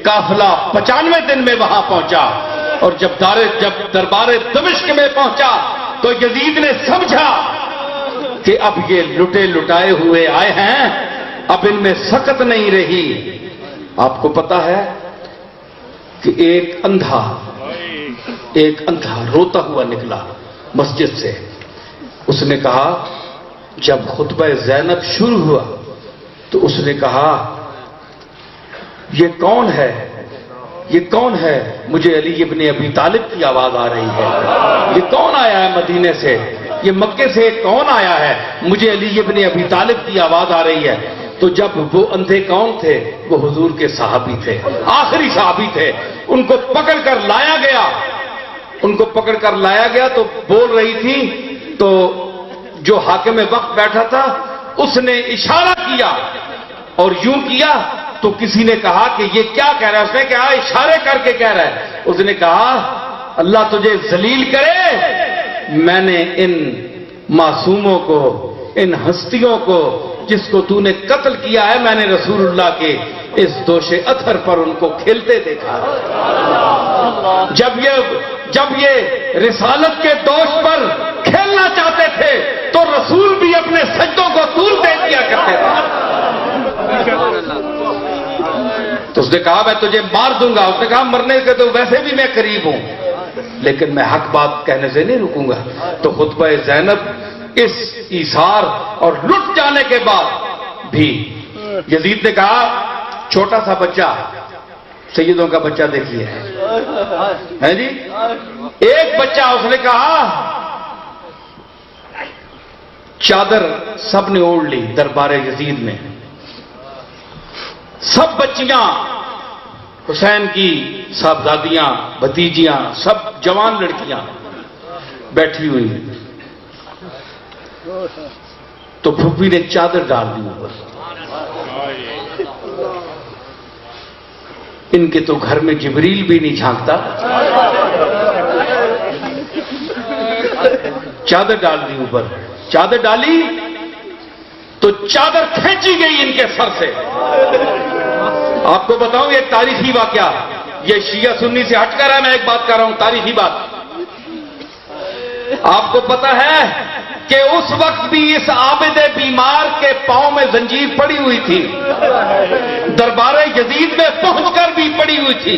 قافلہ 95 دن میں وہاں پہنچا، اور جب دربار دمشق میں پہنچا تو یزید نے سمجھا کہ اب یہ لٹے لٹائے ہوئے آئے ہیں، اب ان میں سکت نہیں رہی۔ آپ کو پتا ہے کہ ایک اندھا روتا ہوا نکلا مسجد سے۔ اس نے کہا، جب خطبہ زینب شروع ہوا تو اس نے کہا یہ کون ہے؟ یہ کون ہے؟ مجھے علی ابن ابی طالب کی آواز آ رہی ہے۔ یہ کون آیا ہے مدینے سے؟ یہ مکے سے کون آیا ہے؟ مجھے علی ابن ابی طالب کی آواز آ رہی ہے۔ تو جب وہ اندھے کون تھے؟ وہ حضور کے صحابی تھے، آخری صحابی تھے۔ ان کو پکڑ کر لایا گیا تو بول رہی تھی، تو جو حاکم وقت بیٹھا تھا اس نے اشارہ کیا اور یوں کیا، تو کسی نے کہا کہ یہ کیا کہہ رہا ہے؟ اس نے کہا اشارے کر کے کہہ رہا ہے۔ اس نے کہا اللہ تجھے ذلیل کرے، میں نے ان معصوموں کو، ان ہستیوں کو جس کو تو نے قتل کیا ہے، میں نے رسول اللہ کے اس دوش اثر پر ان کو کھیلتے دیکھا۔ جب یہ رسالت کے دوش پر کھیلنا چاہتے تھے تو رسول بھی اپنے سجدوں کو طول دے دیا کرتے تھے۔ تو اس نے کہا میں تجھے مار دوں گا۔ اس نے کہا مرنے کے تو ویسے بھی میں قریب ہوں، لیکن میں حق بات کہنے سے نہیں رکوں گا۔ تو خطبہ زینب اس ایثار اور لٹ جانے کے بعد بھی یزید نے کہا چھوٹا سا بچہ، سیدوں کا بچہ دیکھیے ہے جی، ایک بچہ، اس نے کہا چادر سب نے اوڑھ لی دربار یزید میں، سب بچیاں، حسین کی صاحبزادیاں، بھتیجیاں، سب جوان لڑکیاں بیٹھی ہوئی ہیں، تو پھوپھی نے چادر ڈال دی اوپر۔ ان کے تو گھر میں جبریل بھی نہیں جھانکتا، چادر ڈال دی اوپر، چادر ڈالی تو چادر کھینچی گئی ان کے سر سے۔ آپ کو بتاؤں یہ تاریخی واقعہ، یہ شیعہ سنی سے ہٹ کر ہے، میں ایک بات کر رہا ہوں تاریخی بات۔ آپ کو پتا ہے کہ اس وقت بھی اس عابد بیمار کے پاؤں میں زنجیر پڑی ہوئی تھی، دربار یزید میں پہنچ کر بھی پڑی ہوئی تھی،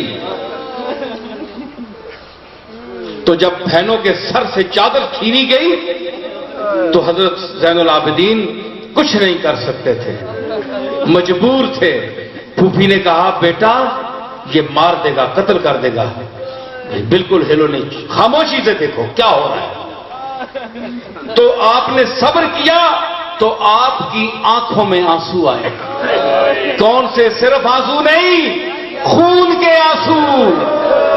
تو جب بہنوں کے سر سے چادر چھینی گئی تو حضرت زین العابدین کچھ نہیں کر سکتے تھے، مجبور تھے۔ پھوپھی نے کہا بیٹا یہ مار دے گا، قتل کر دے گا، بالکل ہلو نہیں، خاموشی سے دیکھو کیا ہو رہا ہے۔ تو آپ نے صبر کیا تو آپ کی آنکھوں میں آنسو آئے، کون سے؟ صرف آنسو نہیں، خون کے آنسو،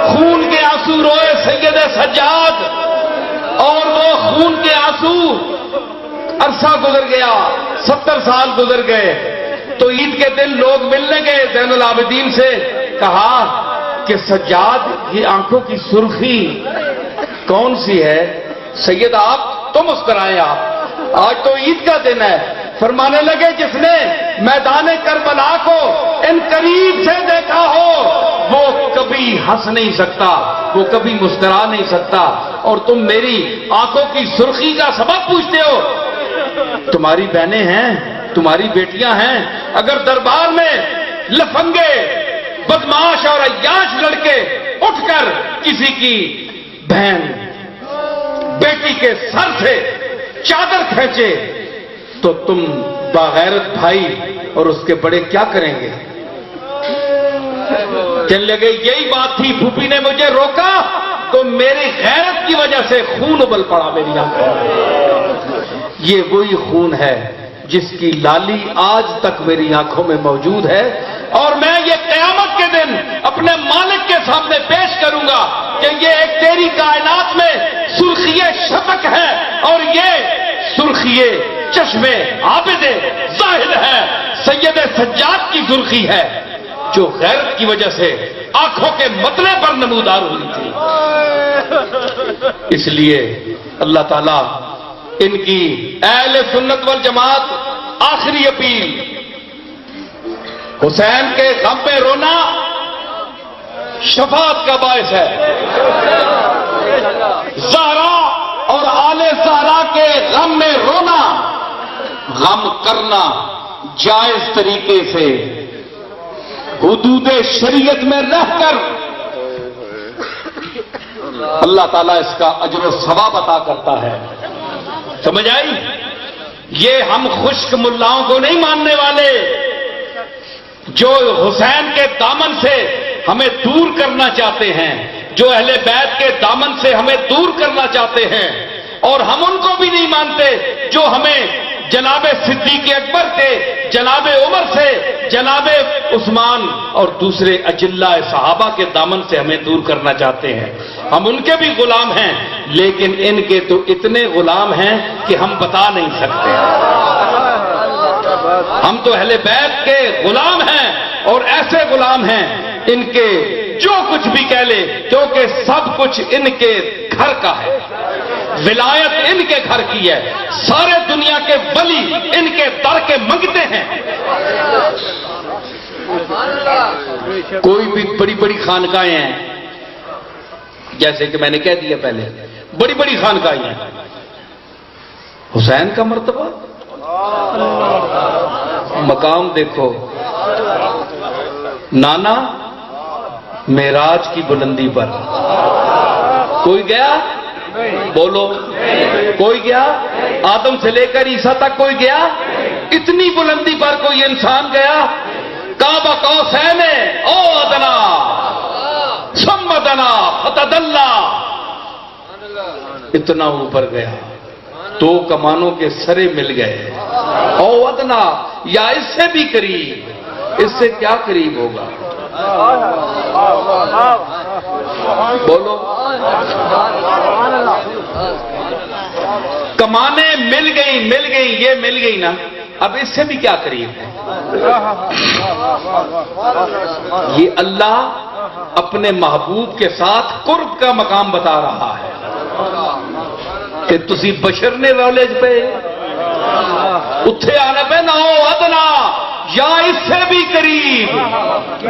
خون کے آنسو روئے سید سجاد، اور وہ خون کے آنسو، عرصہ گزر گیا، 70 سال گزر گئے، تو عید کے دن لوگ ملنے گئے زین العابدین سے، کہا کہ سجاد یہ آنکھوں کی سرخی کون سی ہے؟ سید آپ تو مسکرائیں، آپ آج تو عید کا دن ہے۔ فرمانے لگے جس نے میدان کربلا کو ان قریب سے دیکھا ہو وہ کبھی ہنس نہیں سکتا، وہ کبھی مسکرا نہیں سکتا، اور تم میری آنکھوں کی سرخی کا سبب پوچھتے ہو؟ تمہاری بہنیں ہیں، تمہاری بیٹیاں ہیں، اگر دربار میں لفنگے بدماش اور عیاش لڑکے اٹھ کر کسی کی بہن بیٹی کے سر سے چادر کھینچے تو تم باغیرت بھائی اور اس کے بڑے کیا کریں گے؟ کہنے لگے یہی بات تھی، پھوپھی نے مجھے روکا تو میری غیرت کی وجہ سے خون ابل پڑا میری آنکھوں میں۔ یہ وہی خون ہے جس کی لالی آج تک میری آنکھوں میں موجود ہے، اور میں یہ قیامت کے دن اپنے مالک کے سامنے پیش کروں گا کہ یہ ایک تیری کائنات میں سرخی شفق ہے اور یہ سرخی چشم عابد زاہد ہے، سید سجاد کی سرخی ہے جو غیرت کی وجہ سے آنکھوں کے مطلع پر نمودار ہوئی تھی۔ اس لیے اللہ تعالیٰ ان کی اہل سنت والجماعت آخری اپیل، حسین کے غم میں رونا شفاعت کا باعث ہے، زہرا اور آل زہرا کے غم میں رونا، غم کرنا جائز طریقے سے حدود شریعت میں رہ کر، اللہ تعالیٰ اس کا اجر و ثواب عطا کرتا ہے۔ سمجھ آئی؟ یہ ہم خشک ملاؤں کو نہیں ماننے والے جو حسین کے دامن سے ہمیں دور کرنا چاہتے ہیں، جو اہل بیت کے دامن سے ہمیں دور کرنا چاہتے ہیں، اور ہم ان کو بھی نہیں مانتے جو ہمیں جناب صدیق اکبر کے، جناب عمر سے، جناب عثمان اور دوسرے اجلاء صحابہ کے دامن سے ہمیں دور کرنا چاہتے ہیں۔ ہم ان کے بھی غلام ہیں، لیکن ان کے تو اتنے غلام ہیں کہ ہم بتا نہیں سکتے۔ ہم تو اہل بیت کے غلام ہیں، اور ایسے غلام ہیں ان کے جو کچھ بھی کہہ لے، کیونکہ سب کچھ ان کے گھر کا ہے، ولایت ان کے گھر کی ہے، سارے دنیا کے ولی ان کے در کے منگتے ہیں۔ کوئی بھی بڑی بڑی خانقاہیں ہیں، جیسے کہ میں نے کہہ دیا پہلے، بڑی بڑی خانقاہیں ہیں، حسین کا مرتبہ مقام دیکھو، نانا معراج کی بلندی پر کوئی گیا؟ بولو، کوئی گیا؟ آدم سے لے کر عیسیٰ تک کوئی گیا؟ اتنی بلندی پر کوئی انسان گیا کعبہ قوسین او ادنا ثم دنا فتدلا، اتنا اوپر گیا، دو کمانوں کے سرے مل گئے، او ادنا یا اس سے بھی قریب، اس سے کیا قریب ہوگا؟ بولو، کمانیں مل گئی یہ مل گئی نا، اب اس سے بھی کیا قریب ہے؟ یہ اللہ اپنے محبوب کے ساتھ قرب کا مقام بتا رہا ہے کہ تسی بشر نے نالج پہ اتھے آنے پہ نہ ہو ادنا یا اس سے بھی قریب،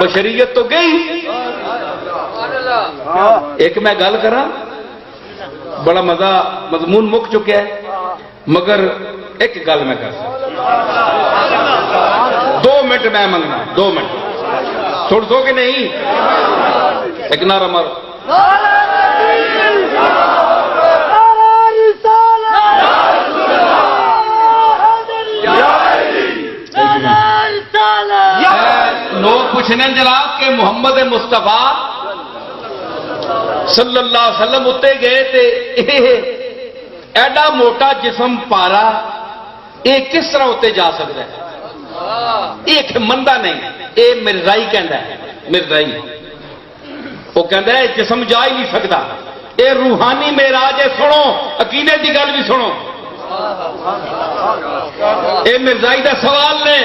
بشریت تو گئی۔ ایک میں گل کراں، بڑا مزہ مضمون مک چکا ہے، مگر ایک گل میں کر سکتا 2 منٹ میں منگنا، 2 منٹ چھوڑ دو کہ نہیں؟ ایک نعرہ مارو، لوگ پوچھنے جناب کہ محمد مصطفیٰ صلی اللہ علیہ وسلم اتنے گئے تھے، ایڈا موٹا جسم پارا، یہ کس طرح اتنے جا سکتا ہے؟ ایک مندہ نہیں، یہ مرزائی کہندا ہے، مرزائی وہ کہندا ہے جسم جا ہی نہیں سکتا، یہ روحانی معراج ہے۔ سنو عقیدے کی گل بھی سنو، یہ مرزائی کا سوال نے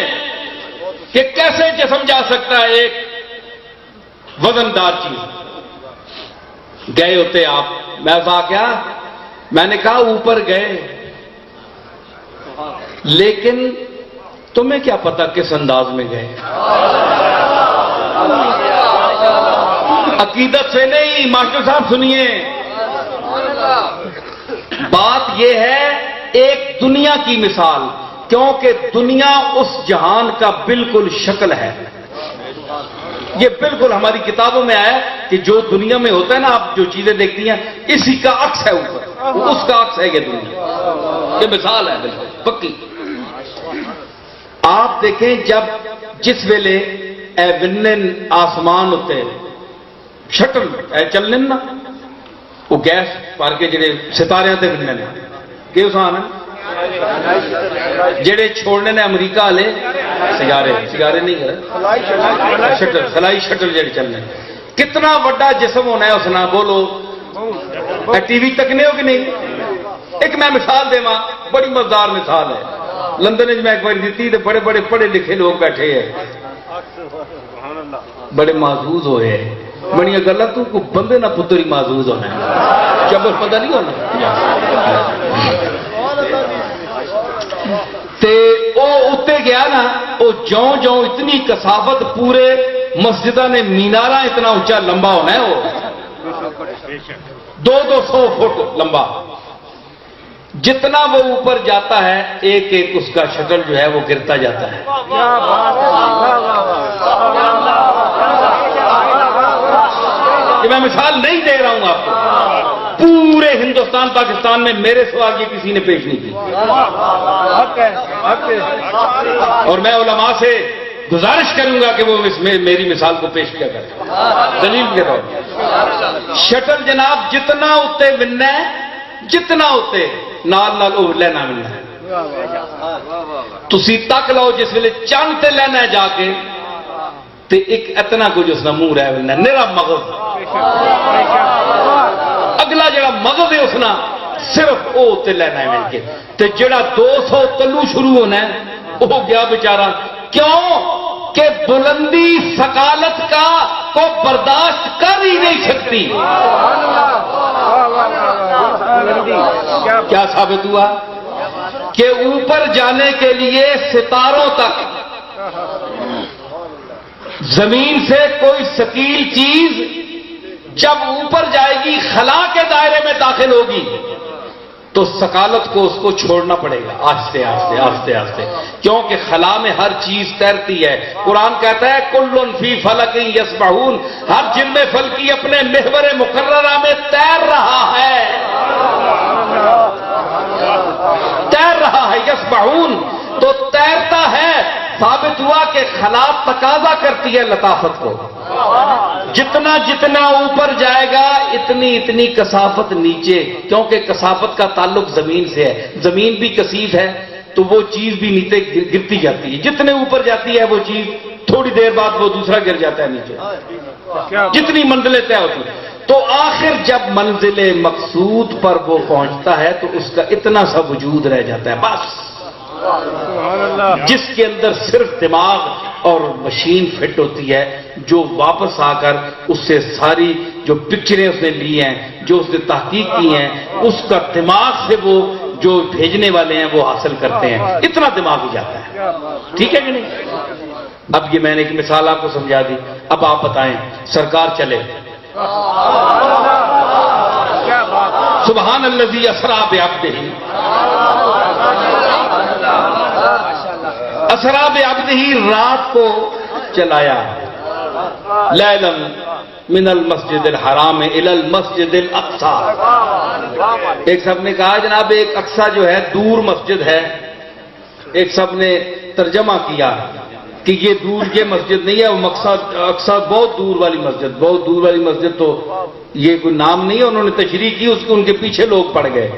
کہ کیسے جسم جا سکتا ہے ایک وزندار چیز؟ گئے ہوتے آپ، میں کیا میں نے کہا اوپر گئے، لیکن تمہیں کیا پتا کس انداز میں گئے؟ عقیدت سے نہیں، ماسٹر صاحب سنیے، بات یہ ہے ایک دنیا کی مثال، کیونکہ دنیا اس جہان کا بالکل شکل ہے، یہ بالکل ہماری کتابوں میں آیا کہ جو دنیا میں ہوتا ہے نا، آپ جو چیزیں دیکھتی ہیں اسی کا عکس ہے اوپر، اس کا عکس ہے یہ دنیا، یہ مثال ہے بالکل پکی۔ آپ دیکھیں جب جس ویلے اے ونن آسمان ہوتے شٹل اے چلنے نا، وہ گیس پار کے جڑے ستارے تے ونن کہ آسان ہے، جڑے چھوڑنے نے امریکہ والے سیارے نہیں ہے، شٹل خلائی شٹل جڑے چلنے، کتنا بڑا جسم ہونا ہے اس نے، بولو ٹی وی تکنے ہو کہ نہیں؟ ایک میں مثال دے ماں، بڑی مزدار مثال ہے، لندن میں ایک بار دیتی تو بڑے بڑے پڑھے لکھے لوگ بیٹھے ہیں، بڑے محظوظ ہوئے ہیں، بڑی گلا تو کو بندے نہ پتر ہی محظوظ ہونا ہے، کیا بس پتہ نہیں ہونا تے او اتے گیا نا، او جوں جوں اتنی کثافت، پورے مسجدہ نے مینارہ اتنا اونچا لمبا ہونا ہے، وہ 200 فٹ لمبا، جتنا وہ اوپر جاتا ہے ایک ایک اس کا شکل جو ہے وہ گرتا جاتا ہے۔ یہ میں مثال نہیں دے رہا ہوں آپ کو، پورے ہندوستان پاکستان میں میرے سوال یہ کسی نے پیش نہیں کی، اور میں علماء سے گزارش کروں گا کہ وہ میری مثال کو پیش کیا کریں دلیل کے طور پر۔ شٹل جناب جتنا اتے بننا ہے، جتنا اتے نال نال وہ لینا ملنا ہے، تسی تک لو جس ویلے چند تے لینا ہے جا کے تے ایک اتنا کچھ اس کا منہ رہ ملنا میرا مغز، اگلا جڑا مغز ہے اس نا صرف وہ تے لینا ہے مل کے، تے جڑا 200 تلو شروع ہونا ہے وہ گیا بیچارہ، کیوں کہ بلندی ثقالت کا کو برداشت کر ہی نہیں سکتی۔ کیا ثابت ہوا کہ اوپر جانے کے لیے ستاروں تک زمین سے کوئی ثقیل چیز جب اوپر جائے گی، خلا کے دائرے میں داخل ہوگی تو ثقالت کو اس کو چھوڑنا پڑے گا آہستہ آہستہ آہستہ آہستہ، کیونکہ خلا میں ہر چیز تیرتی ہے۔ قرآن کہتا ہے کل فی فلک یسبحون، ہر جن میں فلکی اپنے محور مقررہ میں تیر رہا ہے، تیر رہا ہے، یسبحون تو تیرتا ہے، ثابت ہوا کہ خلاف تقاضا کرتی ہے لطافت کو، جتنا جتنا اوپر جائے گا اتنی اتنی کثافت نیچے، کیونکہ کثافت کا تعلق زمین سے ہے، زمین بھی کثیف ہے تو وہ چیز بھی نیچے گرتی جاتی ہے، جتنے اوپر جاتی ہے وہ چیز تھوڑی دیر بعد وہ دوسرا گر جاتا ہے نیچے، جتنی منزلیں طے ہوتی ہیں۔ تو آخر جب منزل مقصود پر وہ پہنچتا ہے تو اس کا اتنا سا وجود رہ جاتا ہے بس، جس کے اندر صرف دماغ اور مشین فٹ ہوتی ہے، جو واپس آ کر اس سے ساری جو پکچریں اس نے لی ہیں، جو اس نے تحقیق کی ہیں، اس کا دماغ سے وہ جو بھیجنے والے ہیں وہ حاصل کرتے ہیں، اتنا دماغ ہی جاتا ہے۔ ٹھیک ہے کہ نہیں؟ اب یہ میں نے ایک مثال آپ کو سمجھا دی، اب آپ بتائیں سرکار چلے، سبحان الذی اسریٰ بعبدہ، اسریٰ بعبدہ، رات کو چلایا، لیلا من المسجد الحرام الی المسجد الاقصی۔ ایک سب نے کہا جناب ایک اقصی جو ہے دور مسجد ہے، ایک سب نے ترجمہ کیا کہ یہ دور یہ مسجد نہیں ہے، وہ اقصی بہت دور والی مسجد، بہت دور والی مسجد تو یہ کوئی نام نہیں ہے، انہوں نے تشریح کی، اس کو ان کے پیچھے لوگ پڑ گئے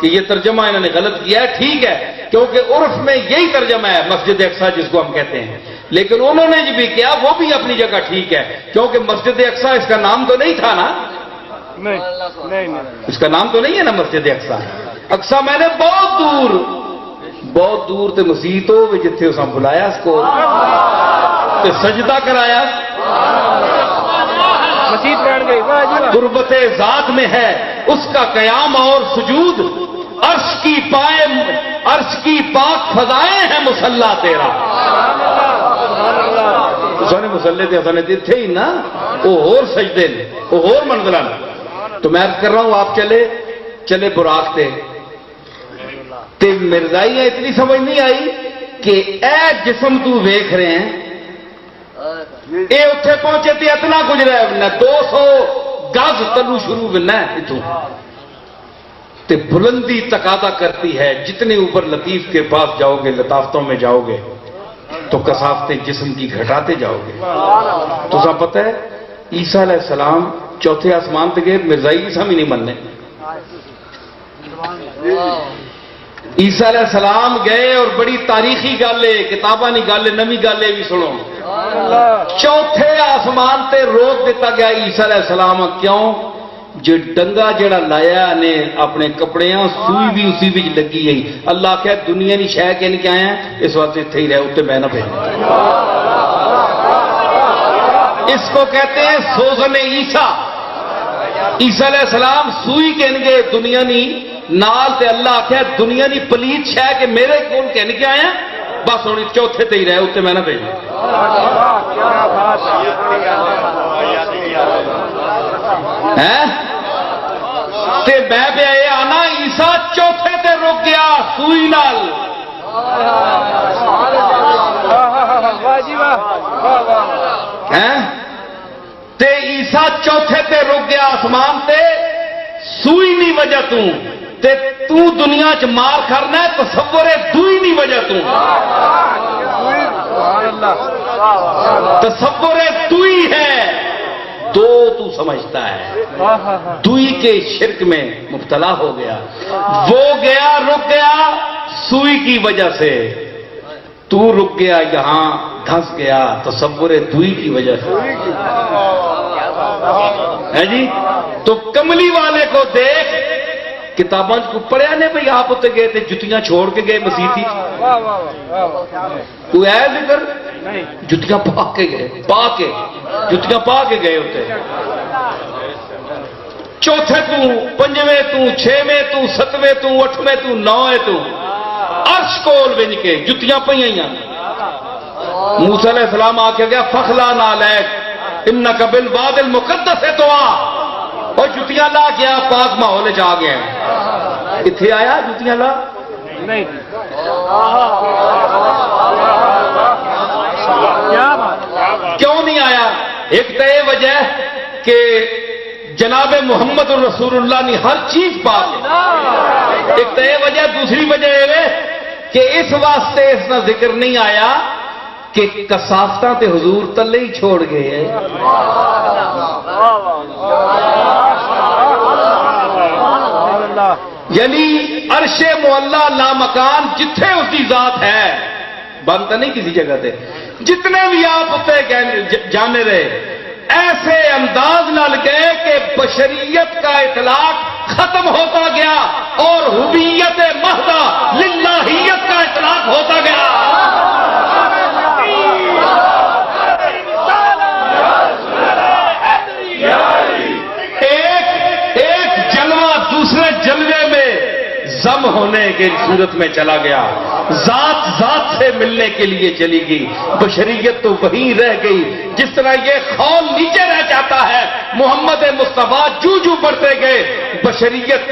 کہ یہ ترجمہ انہوں نے غلط کیا ہے۔ ٹھیک ہے، کیونکہ عرف میں یہی ترجمہ ہے مسجد اقصی جس کو ہم کہتے ہیں، لیکن انہوں نے جو بھی کیا وہ بھی اپنی جگہ ٹھیک ہے، کیونکہ مسجد اقصی اس کا نام تو نہیں تھا نا، اس کا نام تو نہیں ہے نا مسجد اقصی۔ اقصی میں نے بہت دور تے مسیح تو جتھے اساں بلایا اس کو تے سجدہ کرایا، قربت ذات میں ہے اس کا قیام اور سجود، عرش کی پاک فضائیں ہیں مصلی تیرا۔ سونے مسلے تے اساں نے تھے ہی نا، وہ اور سجدے نے، وہ اور منزلہ نے۔ تو میں کر رہا ہوں آپ چلے براق تے مرزائی اتنی سمجھ نہیں آئی کہ اے جسم تو ویکھ رہے ہیں، اے اتنے پہنچے تے اتنا گزرا ہے 200 گز تلو شروع بننا ہے اتوں تے بلندی تقاضا کرتی ہے، جتنے اوپر لطیف کے پاس جاؤ گے، لطافتوں میں جاؤ گے تو کثافتیں جسم کی گھٹاتے جاؤ گے۔ تو سب پتہ ہے عیسیٰ علیہ السلام چوتھے آسمان تے گئے، مرزائی عیسیٰ بھی نہیں مننے، عیسیٰ علیہ السلام گئے اور بڑی تاریخی گل ہے، کتاباں نہیں گل ہے، نمی گل ہے بھی سنو، چوتھے آسمان تے روک دیتا گیا عیسیٰ علیہ السلام، کیوں؟ جو ڈنگا جڑا لایا نے اپنے کپڑیاں سوئی بھی اسی بھی لگی گئی، اللہ کہ دنیا نہیں شہ کے نہیں آئے ہیں، اس وقت اتنے ہی رہے اتنے میں نہ بھیجنا۔ اس کو کہتے ہیں سوزن عیسیٰ، عیسیٰ علیہ السلام سوئی کہن گے دنیا نہیں نال تے اللہ کہ دنیا نہیں پلیت شہ کہ میرے کون کہن کے آئے ہیں، بس ہوں چوتھے تے ہی رہے اتنے میں نہ بھیجنا۔ تے میں پہ اے آنا عیسیٰ چوتھے تے رک گیا سوئی نال، تے عیسیٰ چوتھے تے رک گیا آسمان تے سوئی نہیں وجہ تو دنیا چ مار کرنا ہے، تصور دوئی نہیں وجہ تصور دوئی ہے، دو تو سمجھتا ہے، دوئی کے شرک میں مبتلا ہو گیا، وہ گیا رک گیا سوئی کی وجہ سے، تو رک گیا یہاں دھنس گیا تصور دوئی کی وجہ سے، ہے جی؟ تو کملی والے کو دیکھ، کتاباں کو پڑھیا نے بھئی آپ اتنے گئے تھے جتیاں چھوڑ کے گئے مسیحی، کوئی ہے ذکر؟ جتیاں پا کے گئے، جتیاں پا کے گئے ہوتے، چوتھے تو، پنجویں تو، چھویں تو، ستویں تو، اٹھویں تو، نویں تو، عرش کول بن کے جتیاں پئیاں۔ موسیٰ علیہ السلام آ کے گیا فخلا نعلیک انک بالواد المقدس تو آ، اور جتیاں لا گیا پاک ماحول آ گیا، اتنے آیا جتیاں لا نہیں، کیوں نہیں آیا؟ ایک تو یہ وجہ کہ جناب محمد رسول اللہ نے ہر چیز پاک، ایک تو یہ وجہ، دوسری وجہ یہ کہ اس واسطے اس کا ذکر نہیں آیا کہ کسافتاں تے حضور تلے ہی چھوڑ گئے. یعنی عرش معلا لامکان جتھے اس کی ذات ہے بند تو نہیں کسی جگہ تے جتنے بھی آپ اتنے جانے رہے ایسے انداز نال گئے کہ بشریت کا اطلاق ختم ہوتا گیا اور حبیت محض للہیت کا اطلاق ہوتا گیا. ایک جلوہ دوسرے جلوے میں ضم ہونے کی صورت میں چلا گیا. ذات ذات سے ملنے کے لیے چلی گئی. بشریت تو وہیں رہ گئی. جس طرح یہ خول نیچے رہ جاتا ہے محمد مصطفیٰ جو بڑھتے گئے بشریت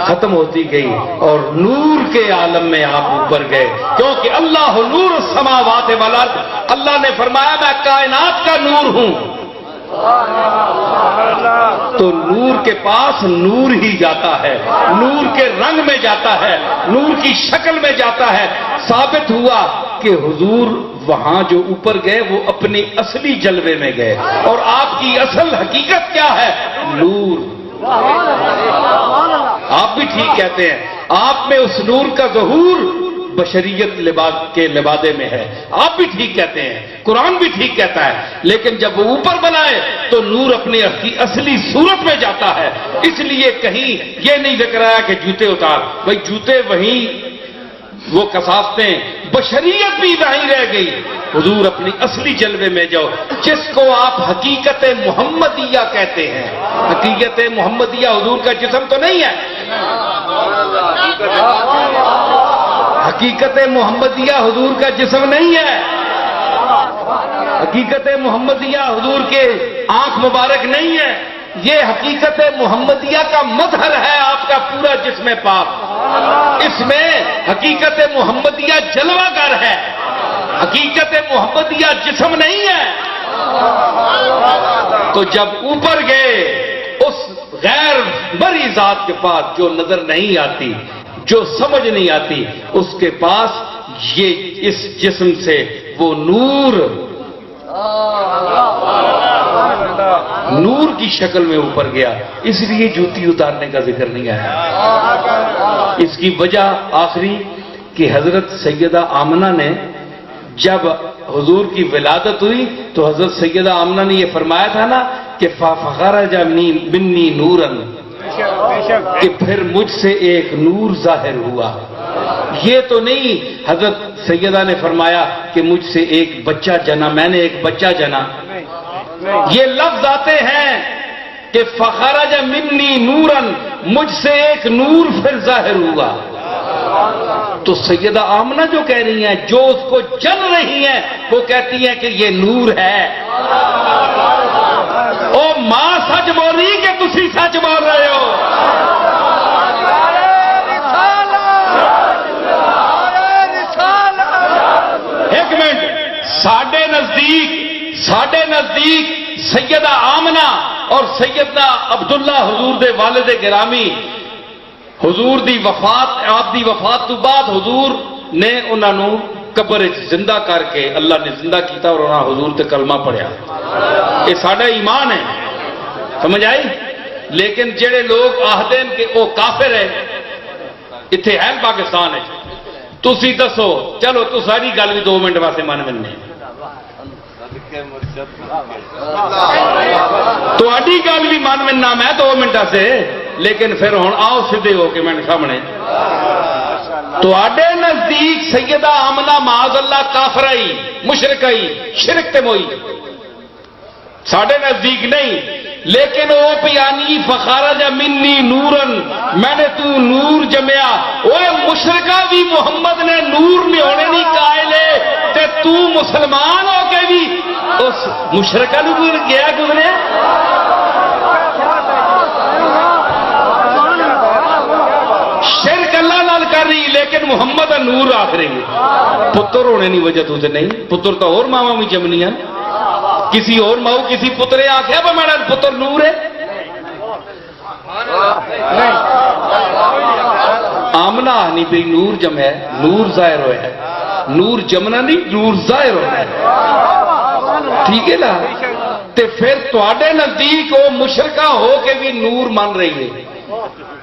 ختم ہوتی گئی اور نور کے عالم میں آپ اوپر گئے. کیونکہ اللہ نور السماوات والارض, اللہ نے فرمایا میں کائنات کا نور ہوں. تو نور کے پاس نور ہی جاتا ہے, نور کے رنگ میں جاتا ہے, نور کی شکل میں جاتا ہے. ثابت ہوا کہ حضور وہاں جو اوپر گئے وہ اپنی اصلی جلوے میں گئے. اور آپ کی اصل حقیقت کیا ہے؟ نور. آپ بھی ٹھیک کہتے ہیں, آپ میں اس نور کا ظہور بشریت کے لبادے میں ہے. آپ بھی ٹھیک کہتے ہیں, قرآن بھی ٹھیک کہتا ہے. لیکن جب وہ اوپر بنائے تو نور اپنی اصلی صورت میں جاتا ہے. اس لیے کہیں یہ نہیں ذکر آیا کہ جوتے اتار. بھائی جوتے وہیں, وہ کثافتیں, بشریت بھی وہیں رہ گئی. حضور اپنی اصلی جلوے میں جاؤ, جس کو آپ حقیقت محمدیہ کہتے ہیں. حقیقت محمدیہ حضور کا جسم تو نہیں ہے. حقیقت محمدیہ حضور کا جسم نہیں ہے. حقیقت محمدیہ حضور کے آنکھ مبارک نہیں ہے. یہ حقیقت محمدیہ کا مظہر ہے آپ کا پورا جسم پاک. اس میں حقیقت محمدیہ جلوہ گر ہے. حقیقت محمدیہ جسم نہیں ہے. تو جب اوپر گئے اس غیر بری ذات کے پاس جو نظر نہیں آتی, جو سمجھ نہیں آتی, اس کے پاس یہ اس جسم سے وہ نور کی شکل میں اوپر گیا. اس لیے جوتی اتارنے کا ذکر نہیں آیا. اس کی وجہ آخری کہ حضرت سیدہ آمنہ نے جب حضور کی ولادت ہوئی تو حضرت سیدہ آمنہ نے یہ فرمایا تھا نا کہ فخرج منی نورن, کہ پھر مجھ سے ایک نور ظاہر ہوا. یہ تو نہیں حضرت سیدہ نے فرمایا کہ مجھ سے ایک بچہ جنا, میں نے ایک بچہ جنا. یہ لفظ آتے ہیں کہ فخرج منی نورن, مجھ سے ایک نور پھر ظاہر ہوا. تو سیدہ آمنہ جو کہہ رہی ہیں, جو اس کو جل رہی ہیں, وہ کہتی ہیں کہ یہ نور ہے. او ماں سچ بول رہی کہ تسی سچ بول رہے ہو. ایک منٹ, ساڈے نزدیک سیدہ آمنہ اور سیدنا عبداللہ حضور دے والد گرامی, حضور دی وفات, آپ دی وفات تو بعد حضور نے انہوں نے قبر زندہ کر کے اللہ نے زندہ کیتا اور انہوں نے حضور تے کلمہ پڑھیا. یہ ساڈا ایمان ہے, سمجھ آئی. لیکن جڑے لوگ آہدین کہ وہ کافر ہے اتنے ہیں پاکستان ہے, تسی دسو, چلو تو ساری گل بھی 2 منٹ واسطے من ملنے, تہاڈی گل بھی من ملنا میں 2 منٹاں سے. لیکن پھر ہوں آؤ سیدھے ہو کے میں سامنے, تہاڈے نزدیک سیدہ آمنہ معاذ اللہ کافرائی, مشرکائی, شرک تے موئی. ساڈے نزدیک نہیں. لیکن وہ پیانی فخرج منی نورن, میں نے تو نور جمیا. وہ مشرکہ بھی محمد نے نور نہیں ہونے نہیں قائلے, تے تو مسلمان ہو کے بھی اس مشرکہ نو گیا گزرے. شرک اللہ نال کر رہی لیکن محمد نور آخ رہی ہے. پتر ہونے نہیں وجہ تو نہیں, پتر تو اور ماوا بھی جمنی ہیں. کسی اور ماؤ کسی پترے آخیا پر میرا پتر نور ہے. آمنا نہیں بھی نور جم ہے، نور ظاہر ہویا ہے، نور جمنا نہیں، نور ظاہر ہویا ہے، ٹھیک ہے نا؟ تے پھر تواڈے نزدیک وہ مشرکہ ہو کے بھی نور مان رہی ہے،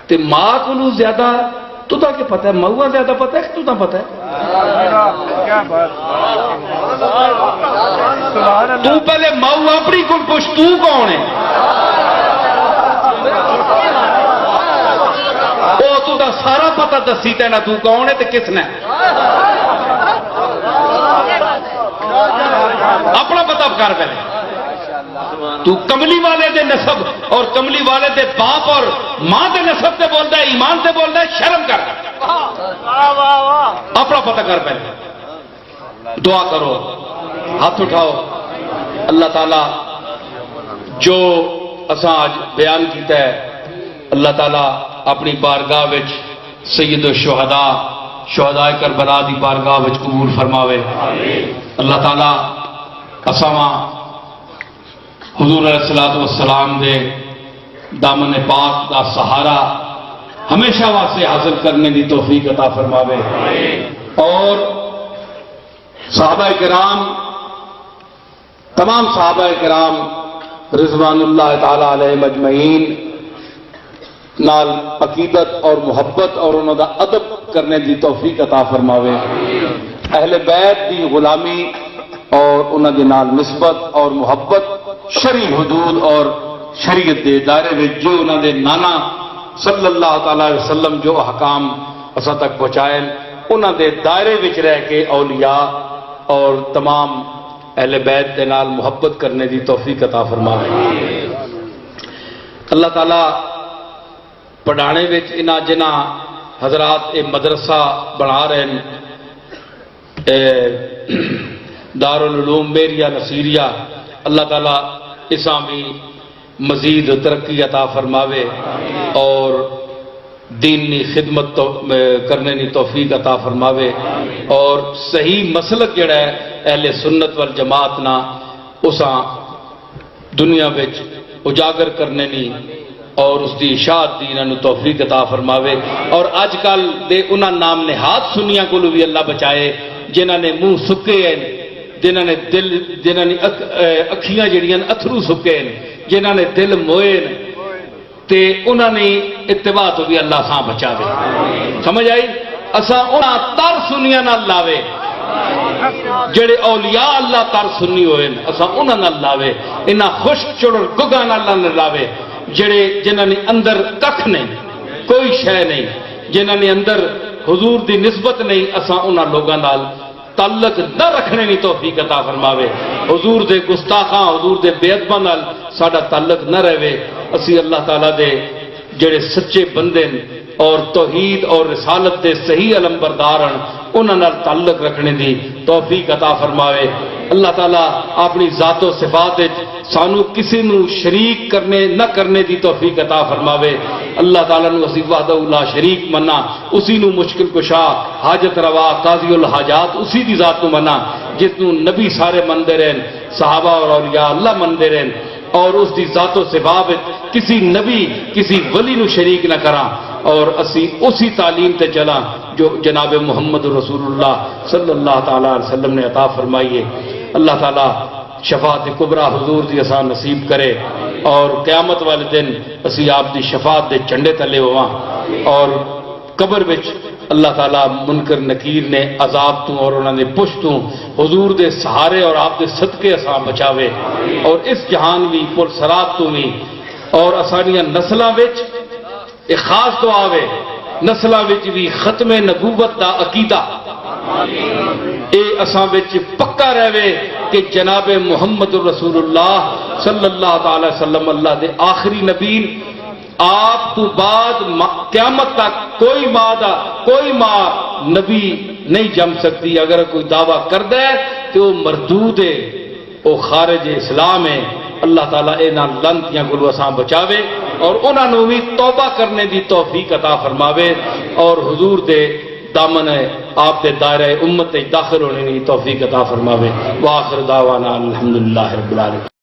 تے ماں کو زیادہ تو دا کہ پتہ ہے، ماں زیادہ پتہ ہے کہ تو دا پتہ ہے؟ تو پہلے ماں اپنی کو پوچھ، تو کون ہے؟ وہ تو دا سارا پتہ دسی تے نا، تو کون ہے تے کس نے؟ اپنا پتہ کر پہلے، تو کملی والے دے نسب اور کملی والے دے باپ اور ماں دے نسب تے بولتا ہے، ایمان تے بولتا ہے، شرم کر، اپنا پتہ کر پہلے، دعا کرو، ہاتھ اٹھاؤ۔ اللہ تعالی جو اساں آج بیان کیتا ہے، اللہ تعالی اپنی بارگاہ وچ سید الشہداء شہداء کربلا دی بارگاہ وچ قبول فرماوے۔ اللہ تعالی اساں حضور علیہ الصلوۃ والسلام دے دامن پاک دا سہارا ہمیشہ واسطے حاصل کرنے دی توفیق عطا فرماوے، اور صحابہ کرام، تمام صحابہ کرام رضوان اللہ تعالی علیہم اجمعین نال عقیدت اور محبت اور انہوں دا ادب کرنے دی توفیق عطا فرماوے، اہل بیت دی غلامی اور انہوں دے نال نسبت اور محبت شرعی حدود اور شریعت دے دائرے میں جو انہوں دے نانا صلی اللہ تعالی علیہ وسلم جو احکام اساں تک پہنچائے، انہوں دے دائرے وچ رہ کے اولیاء اور تمام اہل بیت دے نال محبت کرنے دی توفیق عطا فرماوے۔ اللہ تعالی پڑھانے وچ انہاں جنہ حضرات اے مدرسہ بنا رہے ہیں، دارالعلوم میریہ نصیریہ، اللہ تعالیٰ اساں بھی مزید ترقی عطا فرماوے اور دینی خدمت کرنے کی توفیق عطا فرماوے، اور صحیح مسلک جڑا ہے اہل سنت والجماعت نا اساں دنیا وچ اجاگر کرنے نی اور اس دی اشاعت دی انہاں نوں توفیق عطا فرماوے، اور اج کل دے انہاں نام نہاد سنیاں کولوں بھی اللہ بچائے جنہاں نے منہ سکے ہیں، جنہاں نے دل، جنہاں نے اکھیاں جڑیاں اتھرو سکے ہیں، جنہاں نے دل موئے ہیں، تے انہاں نے اتباع تو بھی اللہ ساں بچاوے۔ سمجھ آئی؟ اساں انہاں تر سنیاں نال لاوے جڑے اولیاء اللہ تر سنی ہوئے، اساں انہاں نال لاوے، انہاں خشک چڑر گگاں نال نہ لاوے جڑے جنہاں نے اندر ککھ نہیں، کوئی شے نہیں، جنہاں نے اندر حضور دی نسبت نہیں، اساں انہاں لوگاں نال تعلق نہ رکھنے کی توفیق عطا فرماوے، حضور دے گستاخاں، حضور دے بے ادباں نال ساڈا تعلق نہ رہے، اسی اللہ تعالیٰ دے جڑے سچے بندے اور توحید اور رسالت دے صحیح علمبردار ہیں انہاں نال تعلق رکھنے دی توفیق عطا فرماوے۔ اللہ تعالیٰ اپنی ذات و صفات سانو کسی نو شریک کرنے نہ کرنے دی توفیق عطا فرماوے۔ اللہ تعالیٰ نو اسی وحدہ لا شریک منا، اسی نو مشکل کشا، حاجت روا، قاضی الحاجات اسی دی ذات نو منا جس نو نبی سارے مندے رہن، صحابہ اور اولیاء اللہ مندے رہن، اور اس دی ذات و صفات کسی نبی کسی ولی نو شریک نہ کراں، اور اسی اسی تعلیم تے چلا جو جناب محمد رسول اللہ صلی اللہ تعالی علیہ وسلم نے عطا فرمائی ہے۔ اللہ تعالیٰ شفاعت کبریٰ حضور دی اساں نصیب کرے، اور قیامت والے دن اسی آپ دی شفاعت دے جھنڈے تلے ہواں، اور قبر وچ اللہ تعالیٰ منکر نکیر نے عذاب تو اور انہوں نے پش تو حضور دے سہارے اور آپ دے صدقے اساں بچاوے، اور اس جہان بھی پر سرات تو بھی، اور اسانیاں نسلاں وچ ایک خاص دعا وے، نسلاں وچ بھی ختم نبوت دا عقیدہ اے اساں وچ پکا رہے کہ جناب محمد رسول اللہ صلی اللہ تعالی وسلم اللہ دے آخری نبی، آپ تو بعد قیامت تک کوئی ماں نبی نہیں جم سکتی، اگر کوئی دعویٰ کرد ہے تو وہ مردود ہے، وہ خارج اسلام ہے۔ اللہ تعالیٰ انہاں لعنتیاں کو اساں بچاوے، اور انہاں نو بھی توبہ کرنے دی توفیق عطا فرماوے، اور حضور دے دامن ہے آپ دے دائرہ امت داخل ہونے کی توفیق عطا فرماوے۔ وآخر دعوانا الحمدللہ رب العالمین۔